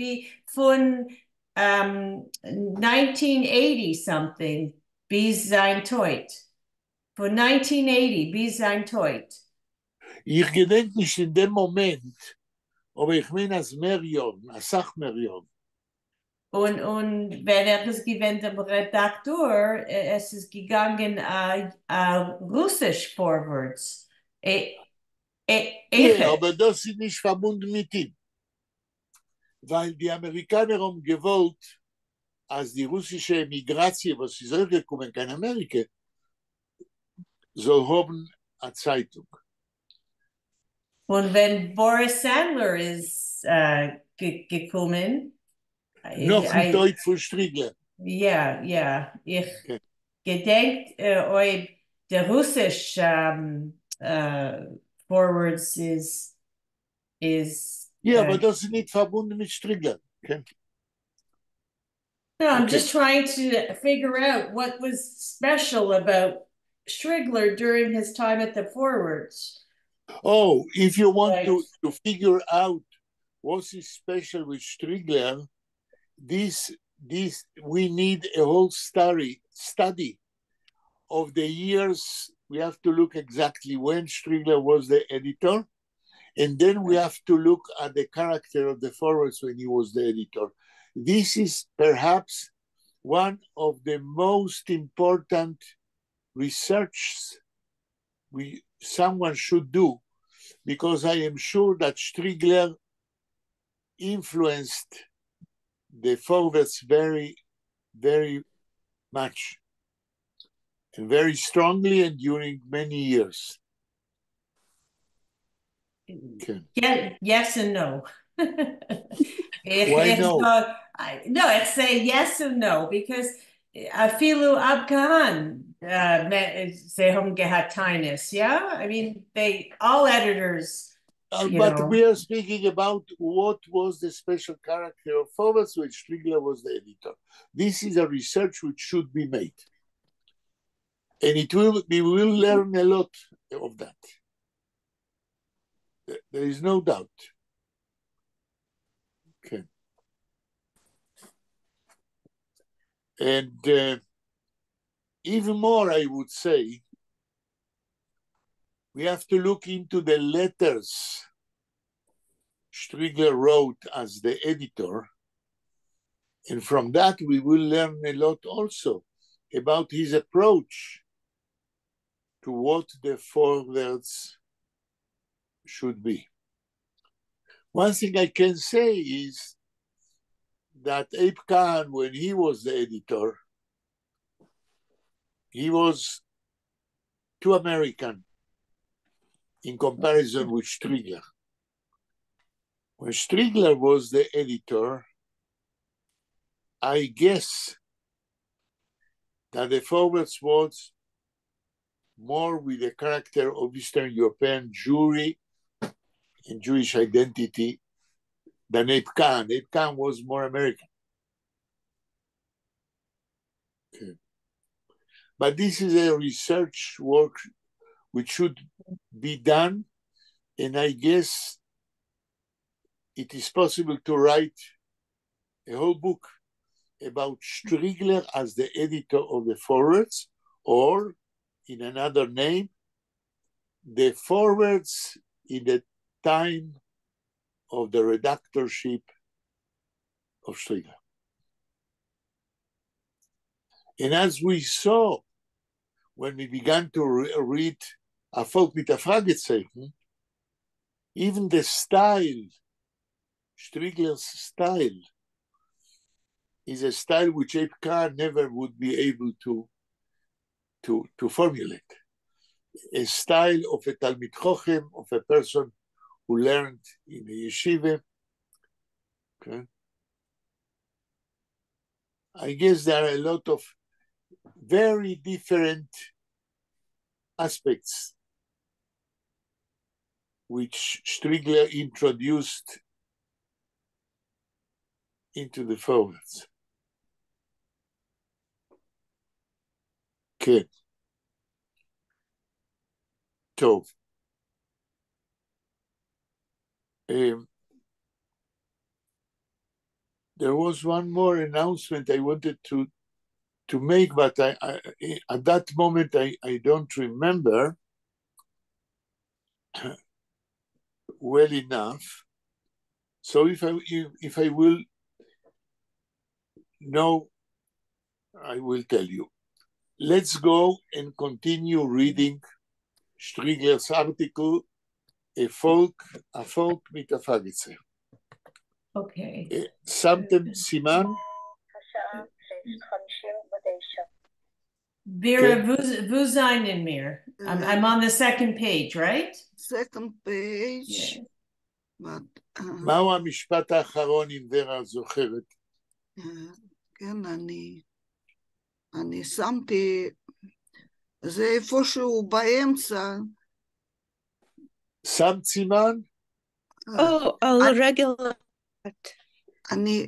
von 1980 something, bis sein Tod. Von 1980 bis sein Tod. Ich gedenke nicht in dem Moment, aber ich meine als Merion, als Sachmerion. Und wenn es gewinnt dem Redakteur, es ist gegangen Russisch Forwards. Ja, aber das ist nicht verbunden mit ihm. Weil die Amerikaner haben gewollt als die russische Migration, was sie zurückgekommen in Amerika, soll haben eine Zeitung. Und wenn Boris Sandler ist gekommen, Noch nicht heute von Striegler. ja, ich Okay. gedenkt ob der russisch forwards is Ja, aber das ist nicht verbunden mit Striegler. Okay. No, I'm Okay. just trying to figure out what was special about Strigler during his time at the forwards. Oh, if you want Right. to figure out what is special with Striegler, this we need a whole study of the years. We have to look exactly when Striegler was the editor, and then we have to look at the character of the forwards when he was the editor. This is perhaps one of the most important researches someone should do, because I am sure that Striegler influenced the forwards very, very much and very strongly and during many years. Okay. Yeah, yes and no. Why no? No, it's say yes and no, because afilu abkahan sehum gehatainis, yeah? I mean, all editors, But we are speaking about what was the special character of forwards when Striegler was the editor. This is a research which should be made. And we will learn a lot of that. There is no doubt. Okay. And even more, I would say, we have to look into the letters Striegler wrote as the editor. And from that, we will learn a lot also about his approach to what the forwards should be. One thing I can say is that Abe Kahn, when he was the editor, he was too American in comparison with Striegler. When Striegler was the editor, I guess that the forwards was more with the character of Eastern European Jewry and Jewish identity than Abe Kahn. Abe Kahn was more American. Okay. But this is a research work which should be done, and I guess it is possible to write a whole book about Striegler as the editor of the forwards, or in another name, the forwards in the time of the redactorship of Striegler. And as we saw when we began to read A Volk mit a Fragezeichen, even the style, Striegler's style, is a style which Abe Kahn never would be able to formulate. A style of a Talmid Chochem, of a person who learned in a yeshiva. Okay. I guess there are a lot of very different aspects which Striegler introduced into the forwards. Okay. So, there was one more announcement I wanted to make, but I at that moment I don't remember well enough. So if I will know, I will tell you. Let's go and continue reading Striegler's article, A Volk mit a Fragezeichen. Okay. שמתם סימן? Vera, wo seinen wir? I'm on the second page, right? Second page. Yeah. מהו המשפט האחרון אם ורה זוכרת? כן, אני שמתי, זה איפשהו באמצע. שמת סימן? על רגל אחת. אני,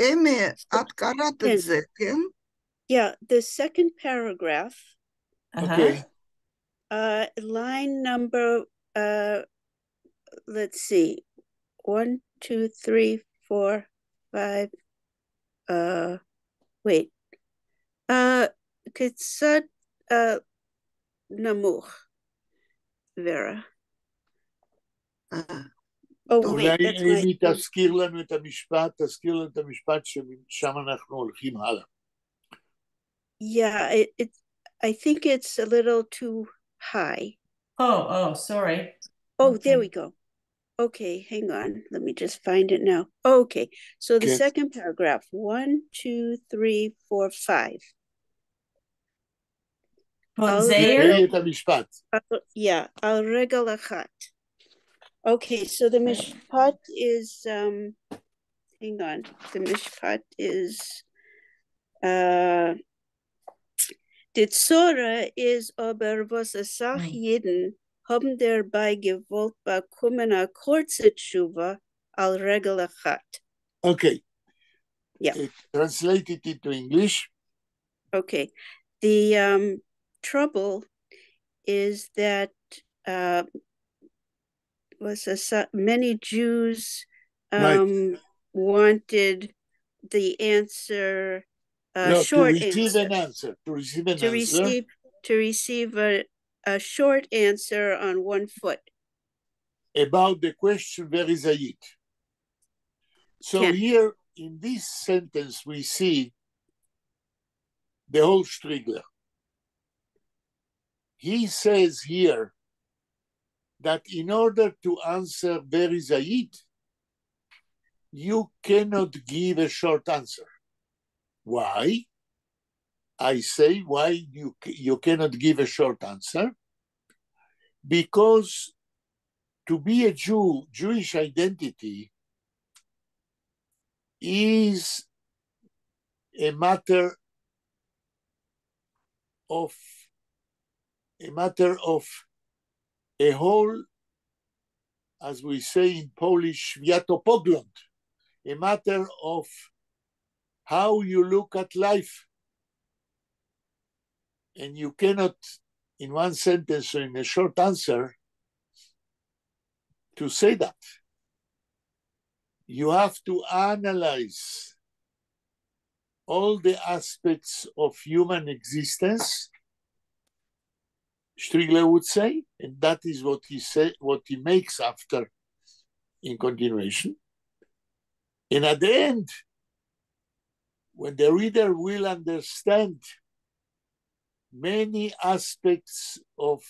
אמי, את קראת את זה, כן? Yeah, the second paragraph. Okay. Line number, let's see, 1, 2, 3, 4, 5. Wait. כיצד נמוך, Vera? אולי אם היא תזכיר לנו את המשפט ששם אנחנו הולכים הלאה. Yeah, I think it's a little too high. Oh, sorry. Oh, okay. There we go. Okay, hang on. Let me just find it now. Okay, so the second paragraph, 1, 2, 3, 4, 5. Yeah, al regel achat. Okay, so the mishpat is, hang on, the mishpat is, the Tzora is aber was a sach jeden haben dabei gewollt bekommen a kurze Tshuva al regel achat. Okay. Yeah. Translate it into English. Okay. The trouble is that many Jews wanted the answer, short answer. To receive a short answer on one foot. About the question, where is Ayit? So here in this sentence, we see the whole Strigler. He says here that in order to answer where is Ayit, you cannot give a short answer. Why? I say why you cannot give a short answer. Because to be a Jew, Jewish identity is a matter of a whole, as we say in Polish, światopogląd, a matter of how you look at life. And you cannot, in one sentence or in a short answer, to say that. You have to analyze all the aspects of human existence, Strigler would say, and that is what he said, what he makes after in continuation. And at the end, when the reader will understand many aspects of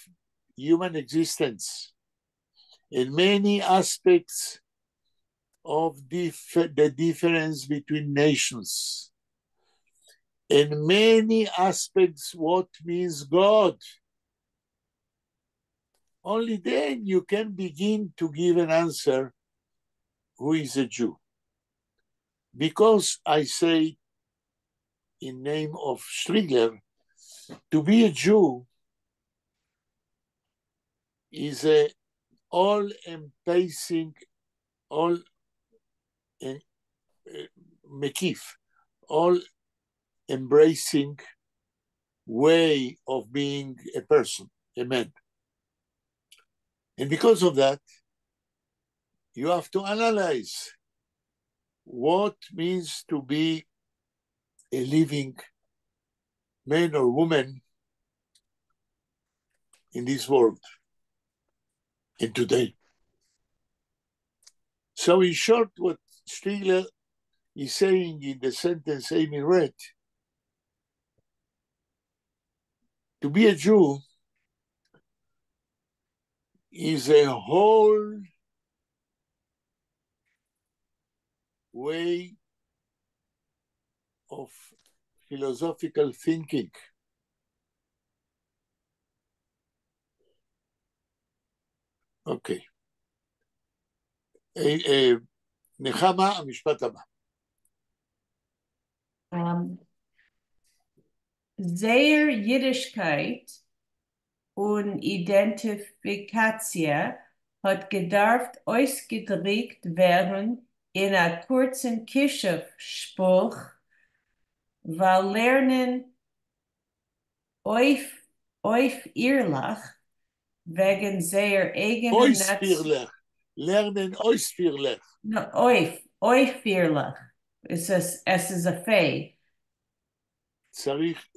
human existence and many aspects of the difference between nations and many aspects what means God, only then you can begin to give an answer who is a Jew. Because I say in name of Strigler, to be a Jew is a all-embracing, mekif, all-embracing way of being a person, a man. And because of that, you have to analyze what means to be a living man or woman in this world and today. So in short, what Strigler is saying in the sentence Amy read, to be a Jew is a whole way of philosophical thinking. אוקיי. נחמה, המשפט הבא. Sehr Yiddishkeit und Identifikatie hat gedarft ausgedrückt werden in einer kurzen Kirchenspruch, weil Lernen auf ehrlich wegen sehr eigenen Lernen oisfirlech. No, auf ehrlich. Es ist a fei. צריך,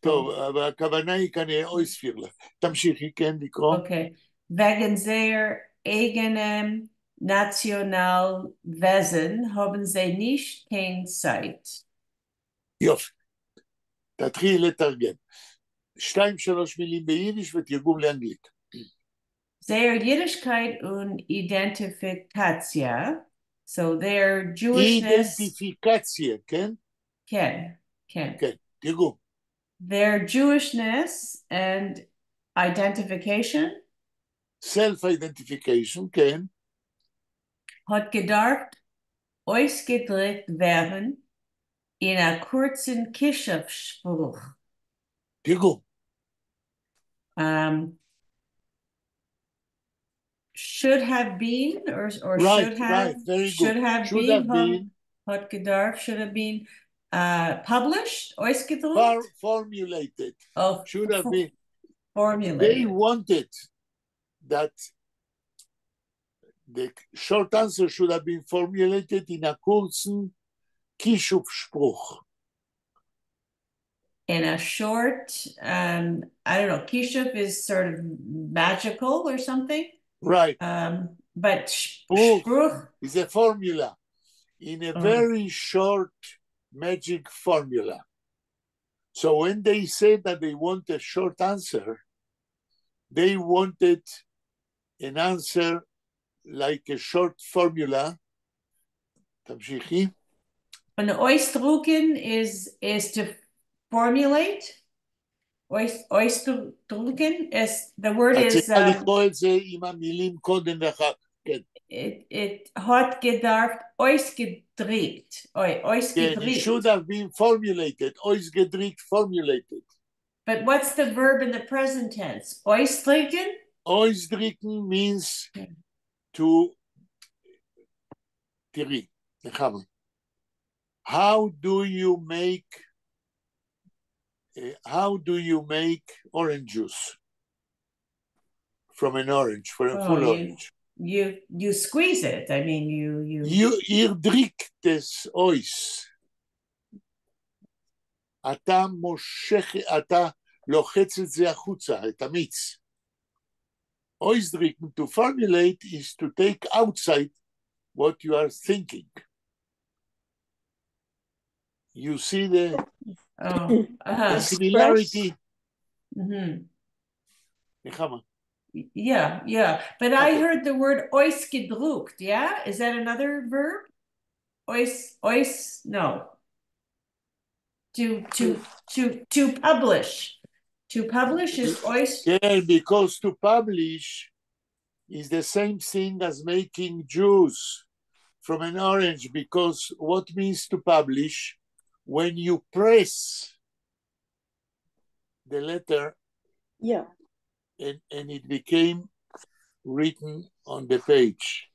טוב, אבל הכוונה היא כנראה אויספirlech. תמשיכי, כן, לקרוא. Okay. Wegen sehr eigenem Nationalwesen haben sie nicht kein Zeit. יופי. תתחיל לתרגם. 2-3 מילים ביידיש ותרגום לאנגלית. Their Yiddishkeit und Identifikatie, so their Jewishness. אידנטיפיקציה, כן? כן. כן, תרגום. Their Jewishness and identification. Self-identification, כן. Hat gedarft ausgedrückt werden in einer kurzen Kirchenspruch. תרגום. Should have been or right, should have right, very should good. have should been, have been hat gedarf should have been published ausgedruckt formulated. Oh, should have been formulated. They wanted that the short answer should have been formulated in a kurzen Kishuf-Spruch. In a short, I don't know, Kishuf is sort of magical or something. Right. But Spruch is a formula in a very short magic formula. So when they said that they want a short answer, they wanted an answer like a short formula. תמשיכי. And ausdrucken is to formulate. Ausdrucken is the word is. It hat gedarft ausgedrückt. It should have been formulated. Ausgedrückt, formulated. But what's the verb in the present tense? Ausdrücken? Ausdrücken means to. תראי, נחמה. How do you make orange juice from an orange, from a full orange? You squeeze it. I mean, you. ihr drückt es aus. אתה לוחץ את זה החוצה, את המיץ. ausdrücken, to formulate, is to take outside what you are thinking. You see the similarity? Mm-hmm. נחמה. Yeah. But I heard the word ausgedruckt, yeah? Is that another verb? No. To publish. To publish is Yeah, because to publish is the same thing as making juice from an orange, because what means to publish? When you press the letter, yeah, and it became written on the page.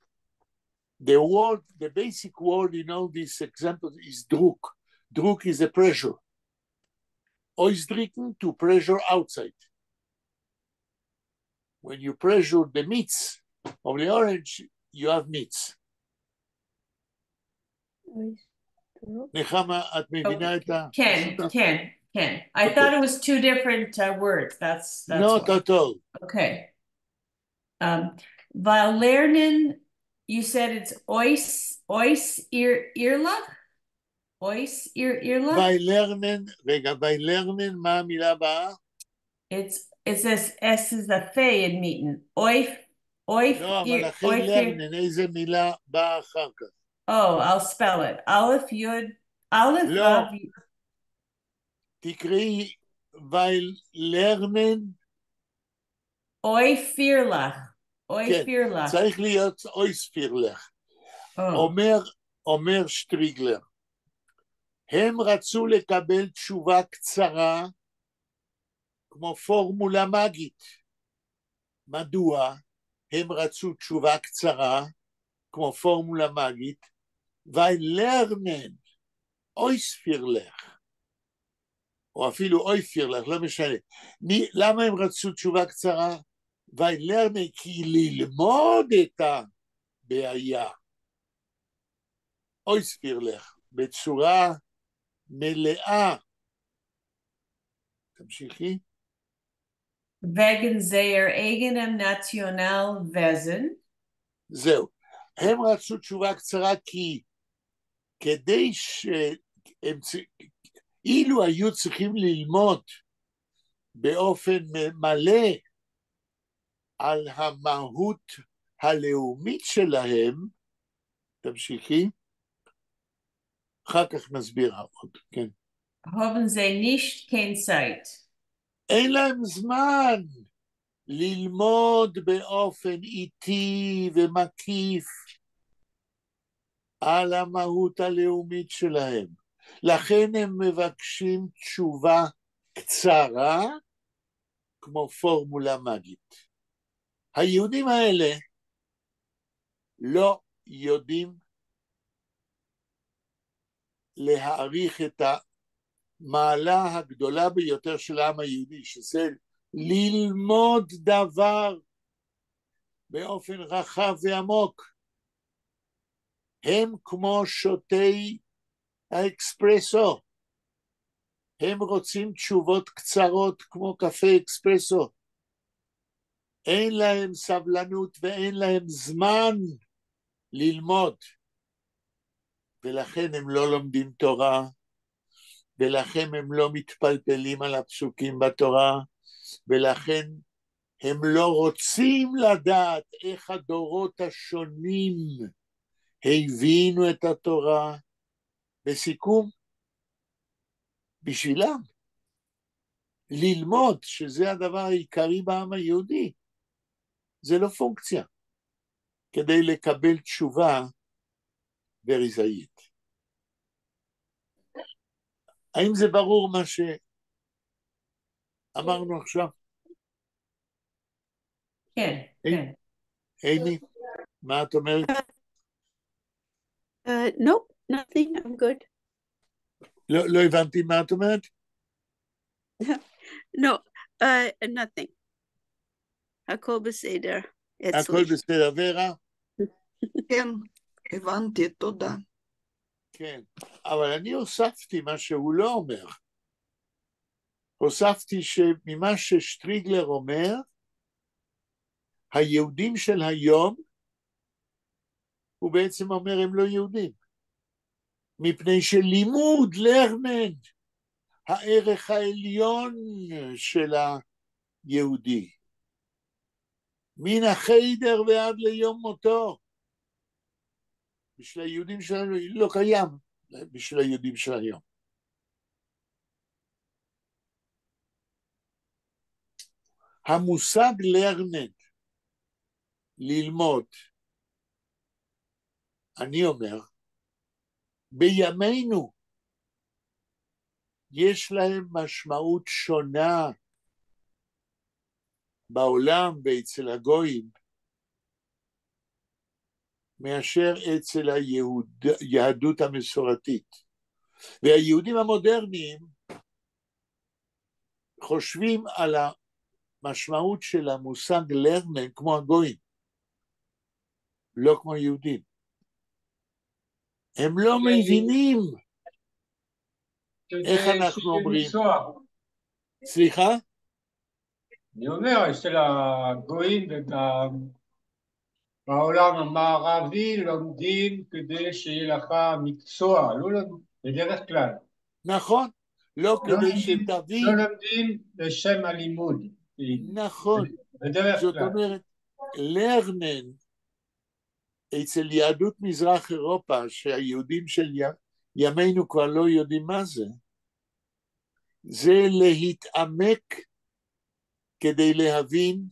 The basic word in all these examples is Druck. Druck is a pressure. Ausdrücken, to pressure outside. When you pressure the meats of the orange, you have meats. נחמה, את מבינה את ה... Can. I thought it was two different words. That's not why. at all. Okay. Weil lernen, you said it's eirlach? Eirlach? Bei lernen, מה המילה הבאה? It says S is a fey in meeting. לא, אבל אחרי לרנן, איזה מילה באה אחר כך? Oh, I'll spell it. Aleph Yud Aleph לא, Vav, תקראי weil lernen, Oi Firlach. Oi כן, Firlach. צריך להיות אויספירלך. Oh. אומר שטריגלר, הם רצו לקבל תשובה קצרה, כמו פורמולה מגית. מדוע? הם רצו תשובה קצרה, כמו פורמולה מגית, weil lernen, אויספירלך, או אפילו אויפירלך, לא משנה. למה הם רצו תשובה קצרה? weil lernen, כי ללמוד את הבעיה. אויספירלך, בצורה מלאה. תמשיכי. Wegen seiner eigenem Nationalwesen. זהו. הם רצו תשובה קצרה כי כדי שהם, אילו היו צריכים ללמוד באופן מלא על המהות הלאומית שלהם, תמשיכי, אחר כך נסביר עוד, כן. Haben sie nicht kein Zeit. אין להם זמן ללמוד באופן איטי ומקיף על המהות הלאומית שלהם. לכן הם מבקשים תשובה קצרה, כמו פורמולה מגית. היהודים האלה לא יודעים להעריך את המעלה הגדולה ביותר של העם היהודי, שזה ללמוד דבר באופן רחב ועמוק. הם כמו שותי האקספרסו. הם רוצים תשובות קצרות כמו קפה אקספרסו. אין להם סבלנות ואין להם זמן ללמוד. ולכן הם לא לומדים תורה, ולכן הם לא מתפלפלים על הפסוקים בתורה, ולכן הם לא רוצים לדעת איך הדורות השונים הבינו את התורה. בסיכום, בשבילם, ללמוד, שזה הדבר העיקרי בעם היהודי, זה לא פונקציה, כדי לקבל תשובה בריזאית. האם זה ברור מה שאמרנו עכשיו? כן, כן. אימי, מה את אומרת? Nope, nothing. I'm good. לא הבנתי מה את אומרת? No, nothing. הכל בסדר. הכל בסדר, ורה? כן, הבנתי, תודה. כן, אבל אני הוספתי מה שהוא לא אומר. הוספתי שממה ששטריגלר אומר, היהודים של היום, הוא בעצם אומר הם לא יהודים. מפני שלימוד, לרנד, הערך העליון של היהודי. מן החיידר ועד ליום מותו. בשביל היהודים שלנו לא קיים, בשביל היהודים של היום. המושג לרנד, ללמוד, אני אומר, בימינו יש להם משמעות שונה בעולם ואצל הגויים, מאשר אצל היהדות המסורתית. והיהודים המודרניים חושבים על המשמעות של המושג לרנן כמו הגויים, לא כמו יהודים. הם לא מבינים איך אנחנו אומרים. סליחה? אני אומר, אצל הגויים בעולם המערבי לומדים כדי שיהיה לך מקצוע, לא בדרך כלל. נכון, לא כדי שתבין. לא לומדים לשם הלימוד. נכון, בדרך זאת כלל. אומרת, לרנן, אצל יהדות מזרח אירופה, שהיהודים של ימינו כבר לא יודעים מה זה, זה להתעמק כדי להבין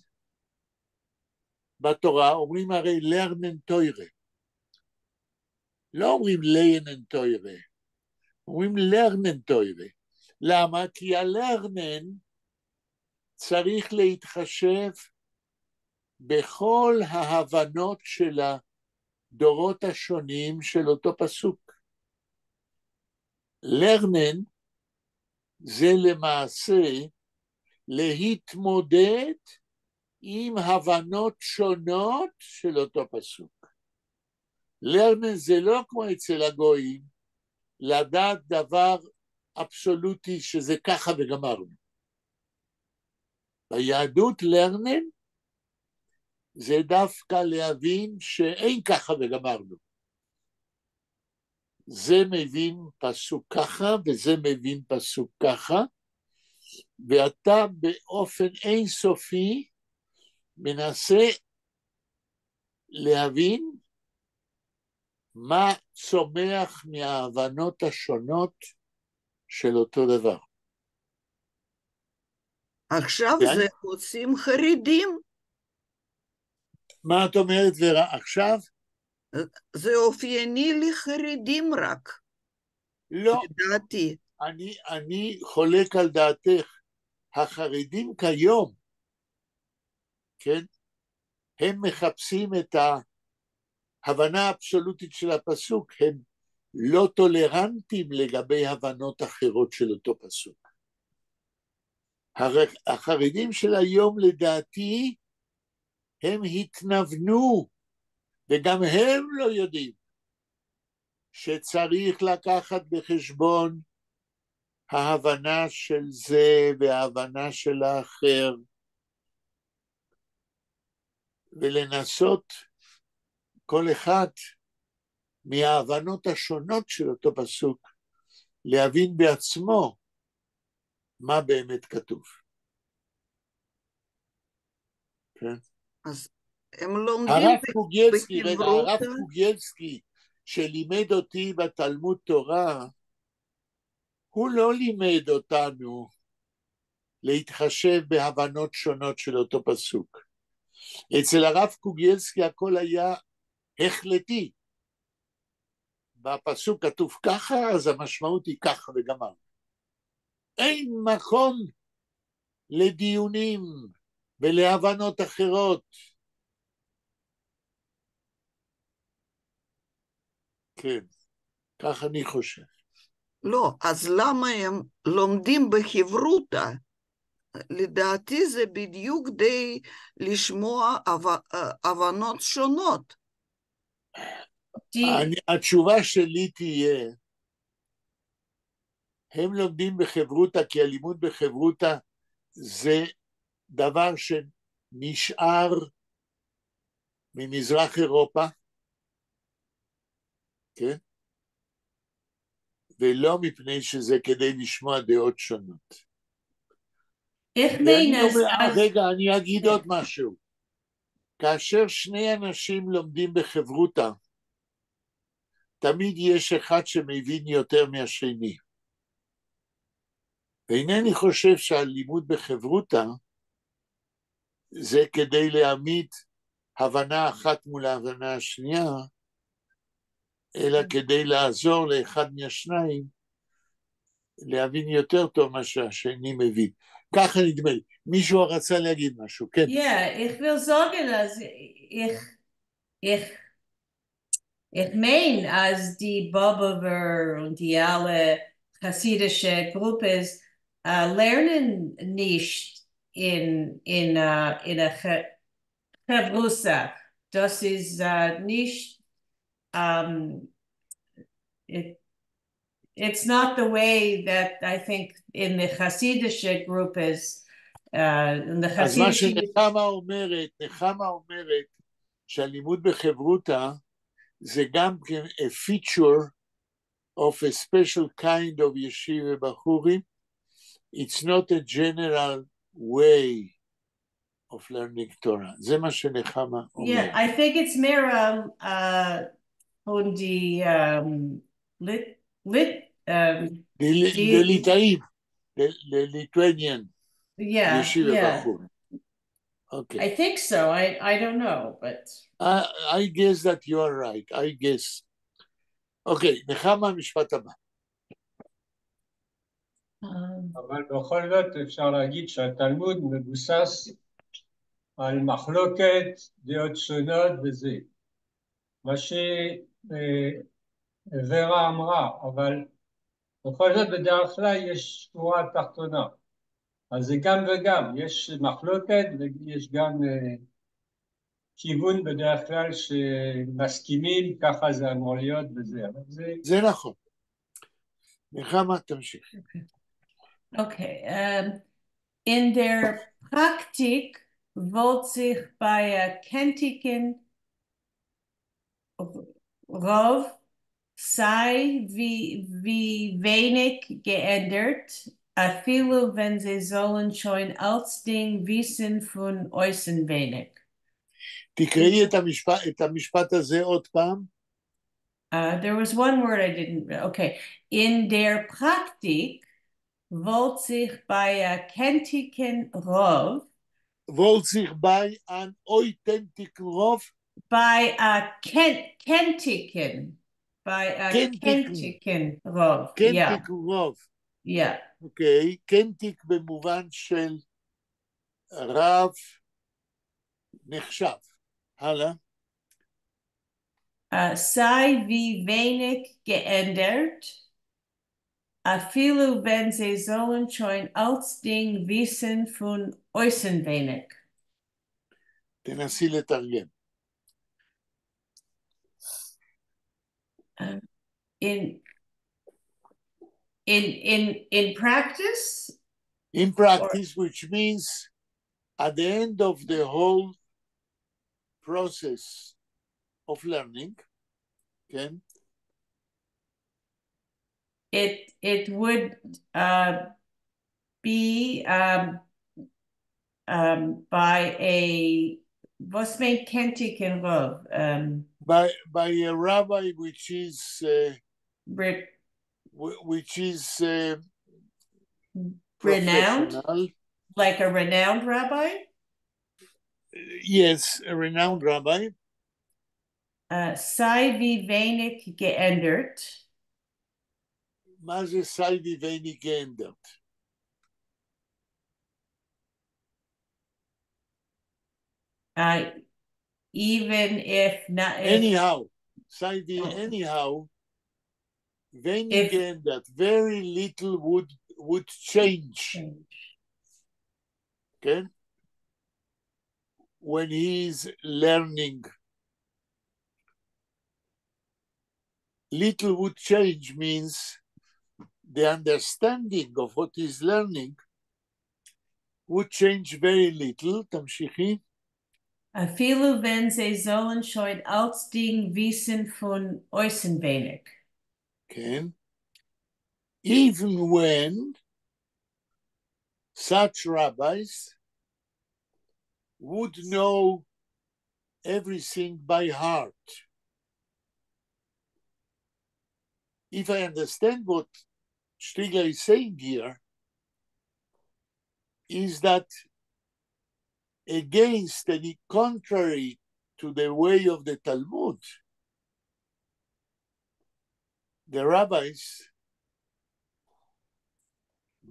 בתורה, אומרים הרי לרנן תוירה, לא אומרים ליינן תוירה, אומרים לרנן תוירה. למה? כי הלרנן צריך להתחשב בכל ההבנות של הדורות השונים של אותו פסוק. לרנן זה למעשה להתמודד עם הבנות שונות של אותו פסוק. לרנן זה לא כמו אצל הגויים, לדעת דבר אבסולוטי שזה ככה וגמרנו. ביהדות לרנן זה דווקא להבין שאין ככה וגמרנו. זה מבין פסוק ככה וזה מבין פסוק ככה, ואתה באופן אינסופי מנסה להבין מה צומח מההבנות השונות של אותו דבר. עכשיו זה עושים חרדים. מה את אומרת ורה? עכשיו? זה אופייני לחרדים רק. לא. לדעתי. אני חולק על דעתך. החרדים כיום, כן? הם מחפשים את ההבנה האבסולוטית של הפסוק, הם לא טולרנטים לגבי הבנות אחרות של אותו פסוק. החרדים של היום לדעתי, הם התנוונו, וגם הם לא יודעים שצריך לקחת בחשבון ההבנה של זה וההבנה של האחר, ולנסות כל אחד מההבנות השונות של אותו פסוק, להבין בעצמו מה באמת כתוב. כן? אז הם לומדים הרב קוגלסקי, שלימד אותי בתלמוד תורה, הוא לא לימד אותנו להתחשב בהבנות שונות של אותו פסוק. אצל הרב קוגלסקי הכל היה החלטי. בפסוק כתוב ככה, אז המשמעות היא ככה וגמר. אין מקום לדיונים ולהבנות אחרות. כן, כך אני חושב. לא, אז למה הם לומדים בחברותה? לדעתי זה בדיוק די לשמוע הבנות שונות. התשובה שלי תהיה, הם לומדים בחברותה, כי הלימוד בחברותה זה דבר שנשאר ממזרח אירופה, כן? ולא מפני שזה כדי לשמוע דעות שונות. רגע, אני אגיד עוד משהו. כאשר שני אנשים לומדים בחברותה, תמיד יש אחד שמבין יותר מהשני. ואינני חושב שהלימוד בחברותה, זה כדי להעמיד הבנה אחת מול ההבנה השנייה, אלא כדי לעזור לאחד מהשניים, להבין יותר טוב מה שהשני מבין. ככה נדמה לי. מישהו רצה להגיד משהו, כן? Ich will sagen, also ich meine, als die Bobover und die alle chassidische Gruppen lernen nicht in a Chavrusa. Das ist nicht, it's not the way that I think in the Hasidische group is. אז מה שנחמה אומרת, שהלימוד בחברותה, זה גם כן a feature of a special kind of yeshiva bachurim. It's not a general way of learning Torah. זה מה שנחמה אומרת. Yeah, I think it's more on the לליטאים, לליטואניan Yeah, ישיבה yeah. בחור. Okay. I think so. I don't know, but I guess that you are right. I guess. אוקיי, נחמה, המשפט הבא. אבל בכל זאת אפשר להגיד שהתלמוד מבוסס על מחלוקת, דעות שונות וזה. מה ורה אמרה, אבל בכל זאת בדרך כלל יש שורה תחתונה. אז זה גם וגם, יש מחלוקת ויש גם כיוון בדרך כלל שמסכימים, ככה זה אמור להיות וזה. זה נכון. נחמה, תמשיך. okay. In der Praktik wird sich bei Kentiken Rov sei wie wenig geändert, אפילו wenn sie sollen schon als Ding wissen von äußern wenig. תקראי את המשפט הזה עוד פעם. There was one word I didn't, okay. In der Praktik wird sich bei Kentiken Rov wollt sich bei an authentiken Rov? Bei Kentiken. Bei Kentiken Rov. קנטיק רוב. Yeah. אוקיי, קנטיק במובן של רב נחשב. הלאה. Sei wie wenig geändert, אפילו wenn sie sollen schon als Ding wissen von äußern wenig. תנסי לתרגם. In practice? In practice, which means at the end of the whole process of learning, okay? It would be by a was meint Kentiken Rov? By a rabbi which is renowned, like a renowned rabbi. Yes, a renowned rabbi. Sei wie wenig geändert. מה זה sei wie wenig geändert? Even if not. Anyhow, sei wie anyhow, wenig geändert. Very little would change. Okay? When he's learning, little would change means the understanding of what he's learning would change very little. תמשיכי. אפילו wenn sie sollen schon als Ding wissen von äußern wenig. Okay. Even when such rabbis would know everything by heart. If I understand what Stigler is saying here, is that against any contrary to the way of the Talmud, the rabbis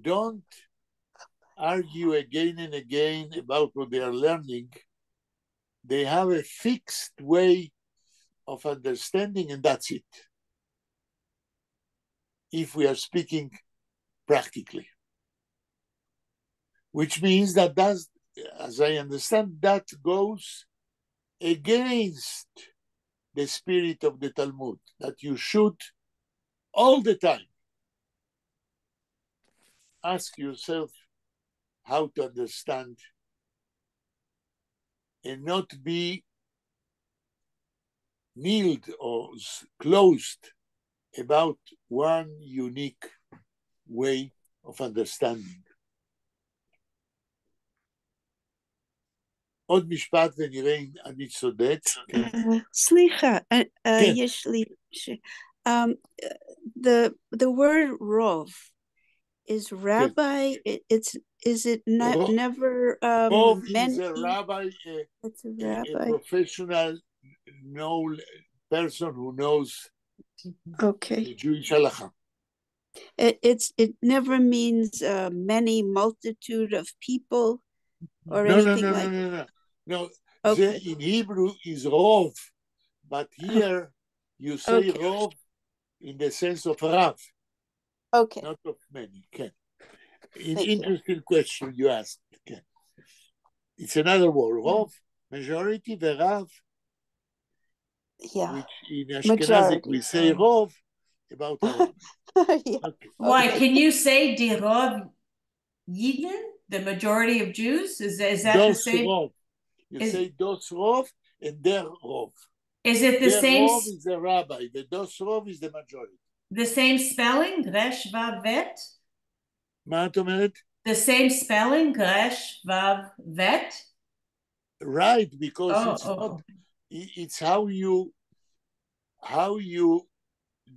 don't argue again and again about what they are learning. They have a fixed way of understanding, and that's it. If we are speaking practically. Which means that does, as I understand, that goes against the spirit of the Talmud, that you should all the time ask yourself how to understand and not be kneeled or closed about one unique way of understanding. עוד משפט ונראה אם אני צודק. סליחה, יש לי... the word rov is rabbi. Is it not Rov, never Rov is many? a rabbi, It's a a rabbi. professional person who knows Okay. the Jewish halacha. It never means many multitude of people or No, anything like no. Okay. In Hebrew is rov, but here you say Okay. rov in the sense of rav, Okay. not of many. Okay. Thank Interesting question you asked. Okay. It's another word, rov, majority, verav, Yeah. which in Ashkenazic Majority. we say rov about a rav. Yeah. Okay. Why? Okay. Can you say die Rov Yidden, the majority of Jews? Is that the Dos same? rov. You say dos rov and der rov. Is it the Der same? rov is the rabbi. The dos rov is the majority. The same spelling, Resh Vav Vet? מה את אומרת? The same spelling, Resh Vav Vet? Right, because Oh. it's how you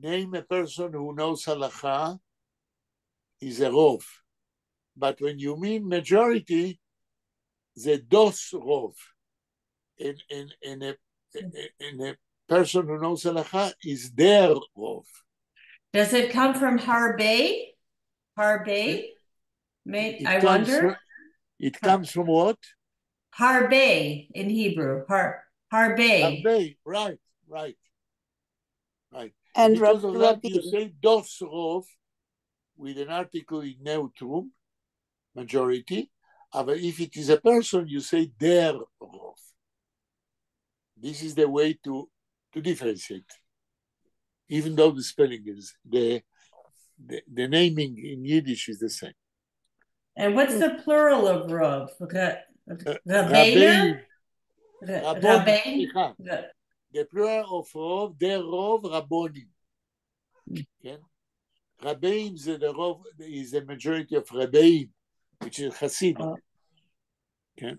name a person who knows halacha is a rov. But when you mean majority, the dos rov. And a person who knows halacha is their rov. Does it come from Harbe? Harbe? I wonder. It comes from what? Harbe in Hebrew. Harbe. Harbe, right. And because of that, Rabbi. you say dos rov with an article in neutrum, majority. But if it is a person, you say der rov. This is the way to differentiate, even though the spelling is the naming in Yiddish is the same. And what's the plural of Rav? Rabbein. Rabbein? The plural of rov, der rov, rabbonim. Okay? Rabbein is the majority of Rabbein, which is Hasidic. Okay?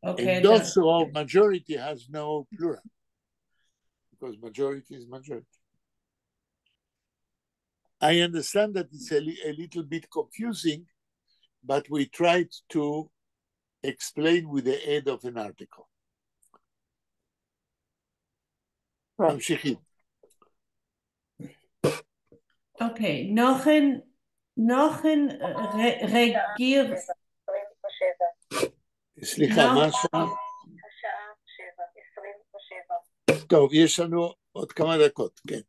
And dos rov, majority, has no plural, because majority is majority. I understand that it's a little bit confusing, but we tried to explain with the aid of an article. Right. ממשיכים. Okay, noch ein Regier... סליחה, מה השעה? טוב, יש לנו עוד כמה דקות, כן.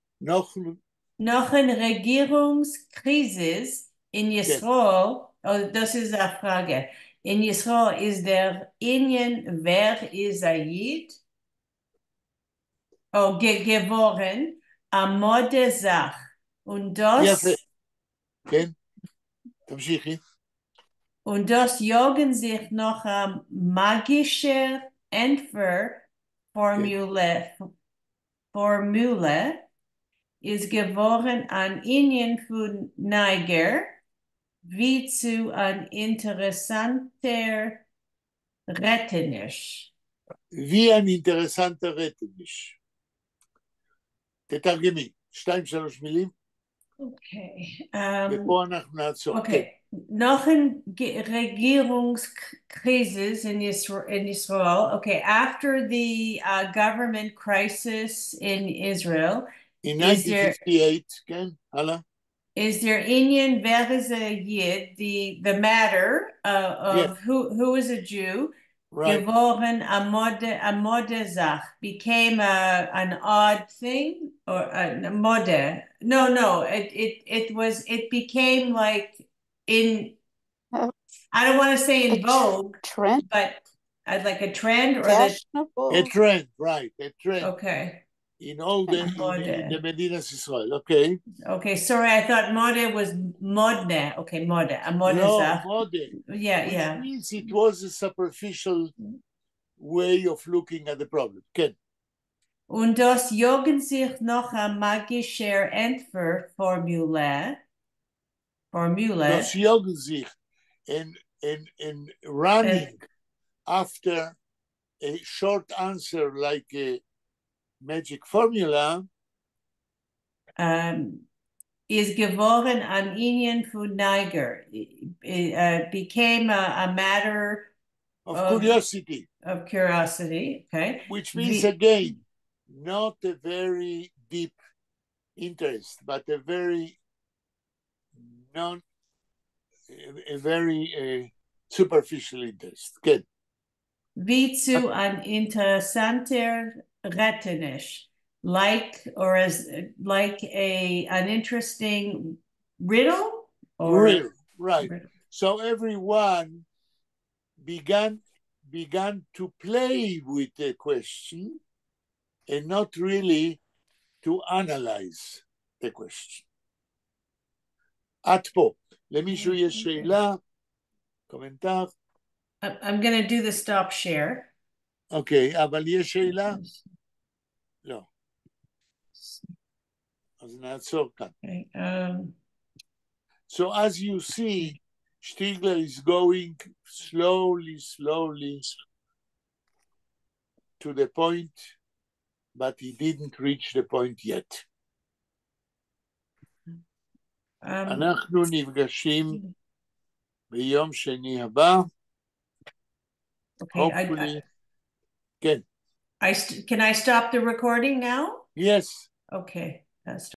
Noch ein Regierungskrisis in Yisrael, das ist eine Frage. In Yisrael ist der Indien, wer ist Ayid? Geworden, Amode Sach. Und das... יפה. כן, תמשיכי. Und das jagen sich noch am magische Formule ist geworden an Ihnen von Niger, wie zu ein interessanter Rettenisch. wie ein interessanter Rettenisch. תתרגמי, 2-3 מילים. Okay. ופה אנחנו נעצור. Okay. Noch ein Regierungskrise in Israel. Okay, after the government crisis in Israel, in 1958, כן, הלאה. Is there Indian, wer is a Yid, the matter of who is a Jew, right. Geworden a Zach, became an odd thing, or a mode. No, it became like in, I don't want to say in vogue, trend, but like a trend or fashionable. A trend, right? A trend. Okay. In all the Medinas Israel, okay. Okay, sorry, I thought mode was modne. Okay, mode. A mode. No, mode. Yeah, which yeah. means it was a superficial way of looking at the problem. Okay. Und das jagen sich noch a magischer Entwurf-Formule. Das jagen sich and running after a short answer like a magic formula is geworden an Inyan Funeiger. It became a matter of curiosity. Of curiosity, okay. Which means, again, not a very deep interest, but a very superficial interest. Good. Wie zu an interessanter Rettenisch, like an interesting riddle? Riddle, right. Riddle. So everyone began to play with the question and not really to analyze the question. עד פה. למישהו יש שאלה? קומנטר? I'm going to do the stop share. אוקיי, אבל יש שאלה? לא. אז נעצור כאן. So as you see, Stigler is going slowly to the point, but he didn't reach the point yet. אנחנו נפגשים ביום שני הבא. Okay, hopefully. Can I stop the recording now? Yes. Okay, that's